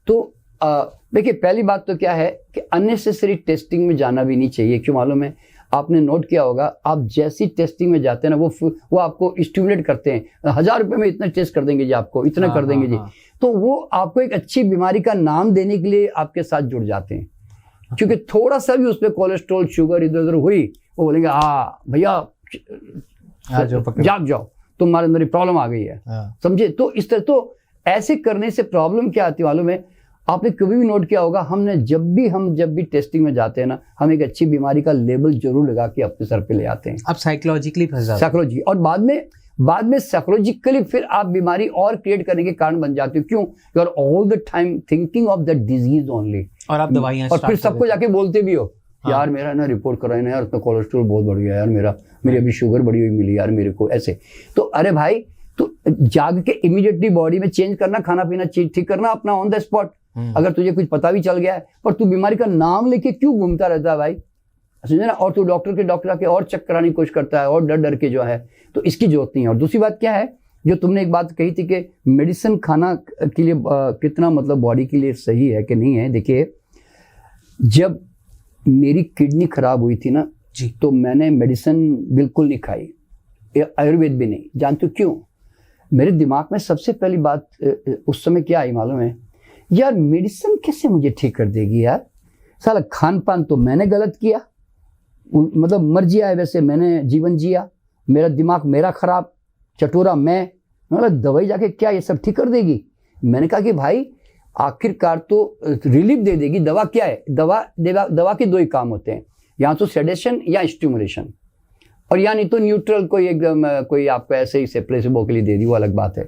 तो देखिए पहली बात तो क्या है कि अननेसेसरी टेस्टिंग में जाना भी नहीं चाहिए। क्यों मालूम है, आपने नोट किया होगा, आप जैसी टेस्टिंग में जाते हैं ना वो आपको स्टिमुलेट करते हैं, 1000 रुपये में इतना टेस्ट कर देंगे जी, आपको इतना कर देंगे जी। तो वो आपको एक अच्छी बीमारी का नाम देने के लिए आपके साथ जुड़ जाते हैं, क्योंकि थोड़ा सा भी उसमें कोलेस्ट्रॉल शुगर इधर उधर हुई, वो बोलेंगे भैया जाग जाओ, तुम्हारे अंदर प्रॉब्लम आ गई है, समझे। तो इस तरह तो ऐसे करने से प्रॉब्लम क्या आती है मालूम है, आपने कभी भी नोट किया होगा, हमने जब भी टेस्टिंग में जाते हैं ना, हम एक अच्छी बीमारी का लेबल जरूर लगा के अपने सर पे ले आते हैं। आप साइकोलॉजिकली फंस जाते हैं। साइकोलॉजी, और बाद में साइकोलॉजिकली फिर आप बीमारी और क्रिएट करने के कारण बन जाते हो। क्यों? You are all the time thinking of that disease only, और आप दवाइयां और फिर सबको जाके बोलते भी हो, यार मेरा ना रिपोर्ट कराए ना यार, तो कोलेस्ट्रॉल बहुत बढ़ गया यार, मेरी अभी शुगर बढ़ी हुई मिली यार मेरे को, ऐसे। तो अरे भाई, तो जाग के इमीडिएटली बॉडी में चेंज करना, खाना पीना ठीक करना अपना ऑन द स्पॉट, अगर तुझे कुछ पता भी चल गया है, पर तू बीमारी का नाम लेके क्यों घूमता रहता है भाई, समझे ना। और तू डॉक्टर आके और चेक कराने की कोशिश करता है और डर डर के जो है, तो इसकी जरूरत नहीं है। और दूसरी बात क्या है, जो तुमने एक बात कही थी कि मेडिसिन खाना के लिए कितना मतलब बॉडी के लिए सही है कि नहीं है। देखिए, जब मेरी किडनी खराब हुई थी ना जी, तो मैंने मेडिसिन बिल्कुल नहीं खाई, आयुर्वेद भी नहीं। जानते हो क्यों? मेरे दिमाग में सबसे पहली बात उस समय क्या आई मालूम है, यार मेडिसिन कैसे मुझे ठीक कर देगी यार, साला खान पान तो मैंने गलत किया, मतलब मर्जी आए वैसे मैंने जीवन जिया, मेरा दिमाग मेरा खराब, चटोरा मैं, मतलब दवाई जाके क्या ये सब ठीक कर देगी। मैंने कहा कि भाई आखिरकार तो रिलीफ दे देगी, दवा क्या है, दवा के दो ही काम होते हैं, या तो सेडेशन या स्टिमुलेशन, और या नहीं तो न्यूट्रल कोई एकदम कोई आपको ऐसे ही से प्लेसिबो के लिए दे दी, वो अलग बात है।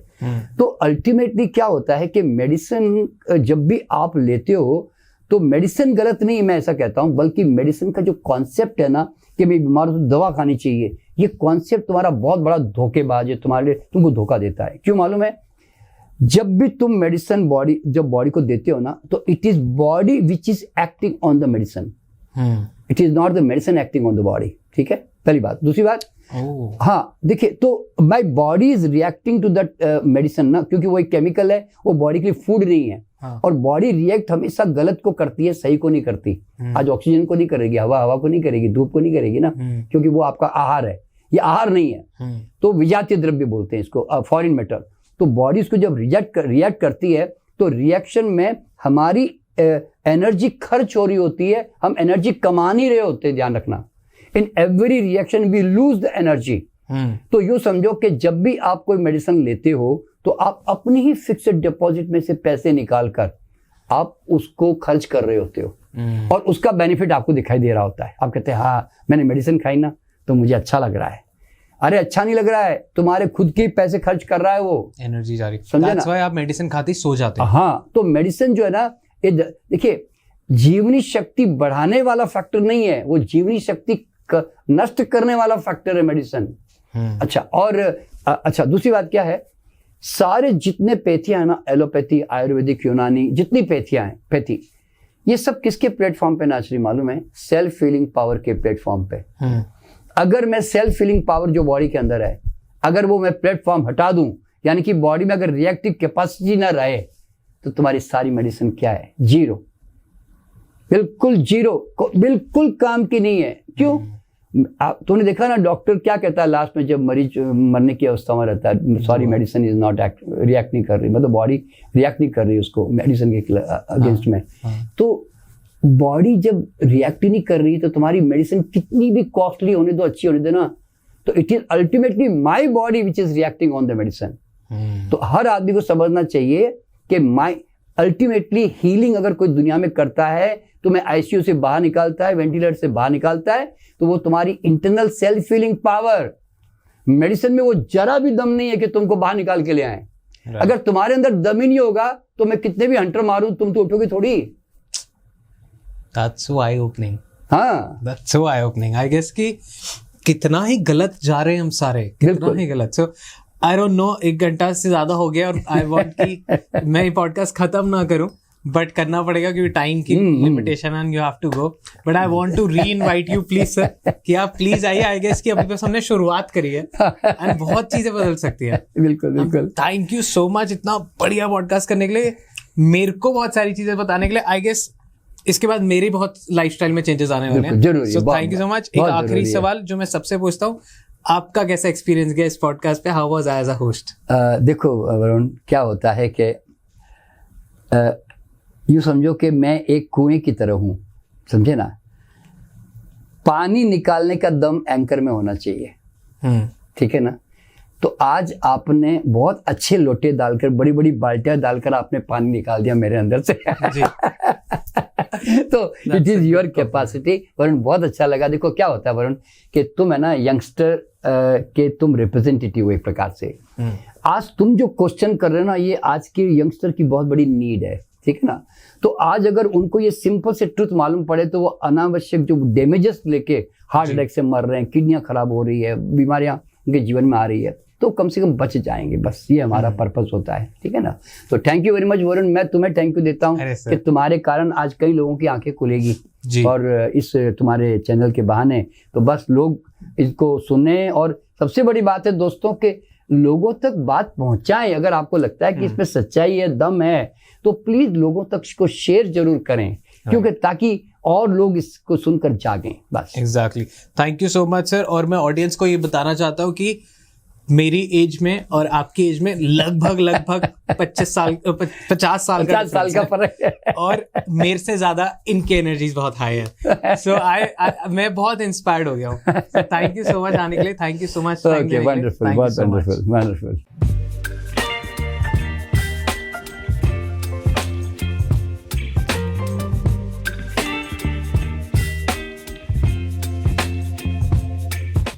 तो अल्टीमेटली क्या होता है कि मेडिसिन जब भी आप लेते हो तो मेडिसिन गलत नहीं, मैं ऐसा कहता हूं, बल्कि मेडिसिन का जो कॉन्सेप्ट है ना कि मैं बीमार हूं तो दवा खानी चाहिए, ये कॉन्सेप्ट तुम्हारा बहुत बड़ा धोखेबाज है, तुम्हारे तुमको धोखा देता है। क्यों मालूम है? जब भी तुम मेडिसिन जब बॉडी को देते हो ना, तो it is body which is acting on the medicine, it is not the medicine acting on the body. ठीक है, पहली बात। दूसरी बात, हाँ देखिए, तो my body is reacting to that medicine ना, क्योंकि वो एक केमिकल है, वो बॉडी के लिए फूड नहीं है। और बॉडी रिएक्ट हमेशा गलत को करती है, सही को नहीं करती। आज ऑक्सीजन को नहीं करेगी, हवा को नहीं करेगी, धूप को नहीं करेगी ना, क्योंकि वो आपका आहार है, ये आहार नहीं है। तो विजातीय द्रव्य बोलते हैं इसको, फॉरेन मैटर। तो बॉडी इसको जब रिएक्ट करती है तो रिएक्शन में हमारी एनर्जी खर्च हो रही होती है, हम एनर्जी कमा नहीं रहे होते, ध्यान रखना। In every reaction we lose the energy. तो यूं समझो कि जब भी आप कोई मेडिसिन लेते हो तो आप अपनी ही फिक्स्ड डिपॉजिट में से पैसे निकाल कर आप उसको खर्च कर रहे होते हो, और उसका बेनिफिट आपको दिखाई दे रहा होता है। आप कहते हैं हाँ मैंने मेडिसिन खाई ना तो मुझे अच्छा लग रहा है। अरे अच्छा नहीं लग रहा है, तुम्हारे खुद के पैसे खर्च कर रहा है, वो एनर्जी जा रही, समझे ना। आप मेडिसिन खाते सो जाते हैं। हाँ, तो मेडिसिन जो है ना, देखिए जीवनी शक्ति बढ़ाने वाला फैक्टर नहीं है, वो जीवनी शक्ति नष्ट करने वाला फैक्टर है मेडिसिन। अच्छा, और अच्छा दूसरी बात क्या है, सारे जितने पैथियां है ना, एलोपैथी, आयुर्वेदिक, यूनानी, जितनी पैथियां हैं, पैथी, ये सब किसके प्लेटफॉर्म पे नाच रही मालूम है? सेल्फ फीलिंग पावर के प्लेटफॉर्म पे। अगर मैं सेल्फ फीलिंग पावर जो बॉडी के अंदर है, अगर वो मैं प्लेटफॉर्म हटा दूं, यानी कि बॉडी में अगर रिएक्टिव कैपेसिटी ना रहे, तो तुम्हारी सारी मेडिसिन क्या है? जीरो, बिल्कुल जीरो, बिल्कुल काम की नहीं है। क्यों? तूने देखा ना डॉक्टर क्या कहता है लास्ट में, जब मरीज मरने की अवस्था में रहता है, sorry medicine is not react नहीं कर रही, मतलब बॉडी रिएक्ट नहीं कर रही उसको मेडिसिन के अगेंस्ट में। तो बॉडी जब रिएक्ट ही नहीं कर रही तो तुम्हारी मेडिसिन कितनी भी कॉस्टली होने दो, अच्छी होने दो ना, तो it is ultimately my body which is reacting on the medicine. तो हर आदमी को समझना चाहिए कि माई अल्टीमेटली हीलिंग अगर कोई दुनिया में करता है, तुम्हें आईसीयू से बाहर निकालता है, वेंटिलेटर से बाहर निकालता है, तो वो तुम्हारी internal self feeling power. Medicine में वो जरा भी दम नहीं है कि तुमको बाहर निकाल के ले आए। अगर तुम्हारे अंदर दम ही नहीं होगा तो मैं कितने भी हंटर मारूं, तुम तो उठोगे थोड़ी। That's so eye-opening. हाँ, That's so eye-opening. I guess कि कितना ही गलत जा रहे हैं हम सारे, कितना ही गलत। So I don't know, 1 घंटा से ज्यादा हो गया और I want कि मैं ये पॉडकास्ट खत्म ना करूं, बट करना पड़ेगा क्योंकि टाइम की limitation and you have to go. But I want to re invite you please sir, कि आप प्लीज आइए। आई गेस कि अभी बस हमने शुरुआत करी है एंड बहुत चीजें बदल सकती है। बिल्कुल बिल्कुल। थैंक यू सो मच इतना बढ़िया पॉडकास्ट करने के लिए, मेरे को बहुत सारी चीजें बताने के लिए। आई गेस इसके बाद मेरी बहुत लाइफस्टाइल में चेंजेस आने वाले हैं। So thank you so much. एक आखिरी सवाल जो मैं सबसे पूछता हूँ, आपका कैसा एक्सपीरियंस गया इस पॉडकास्ट पे? How was I as a host? देखो वरुण, क्या होता है कि यूँ समझो कि मैं एक कुएं की तरह हूँ, समझे ना। पानी निकालने का दम एंकर में होना चाहिए, ठीक है ना। तो आज आपने बहुत अच्छे लोटे डालकर, बड़ी बड़ी बाल्टियां डालकर आपने पानी निकाल दिया मेरे अंदर से जी। तो it is your capacity. Varun, बहुत अच्छा लगा। देखो क्या होता है वरुण, कि तुम है ना यंगस्टर के तुम रिप्रेजेंटेटिव हो एक प्रकार से। आज तुम जो क्वेश्चन कर रहे हो ना, ये आज के यंगस्टर की बहुत बड़ी नीड है, ठीक है ना। तो आज अगर उनको ये सिंपल से ट्रुथ मालूम पड़े तो वो अनावश्यक जो डैमेजेस लेके हार्ट अटैक से मर रहे हैं, किडनियां खराब हो रही है, बीमारियां उनके जीवन में आ रही है, तो कम से कम बच जाएंगे, बस ये हमारा पर्पस होता है, ठीक है ना। तो thank you very much Varun, मैं तुम्हें थैंक यू देता हूँ अरे सर। कि तुम्हारे कारण आज कई लोगों की आंखें खुलेगी जी। और इस तुम्हारे चैनल के बहाने, तो बस लोग इसको सुने और सबसे बड़ी बात है दोस्तों के लोगों तक बात पहुंचाएं। अगर आपको लगता है कि इसमें सच्चाई है, दम है, तो प्लीज लोगों तक इसको शेयर जरूर करें, क्योंकि ताकि और लोग इसको सुनकर जागें। बस exactly, thank you so much sir. और मैं ऑडियंस को ये बताना चाहता हूँ कि मेरी एज में और आपकी एज में लगभग 50 साल का 50 साल का फर्क है और मेरे से ज्यादा इनकी एनर्जीज बहुत हाई है। सो मैं बहुत इंस्पायर्ड हो गया हूँ। थैंक यू सो मच आने के लिए, thank you so much. Okay, wonderful, बहुत वंडरफुल, वंडरफुल।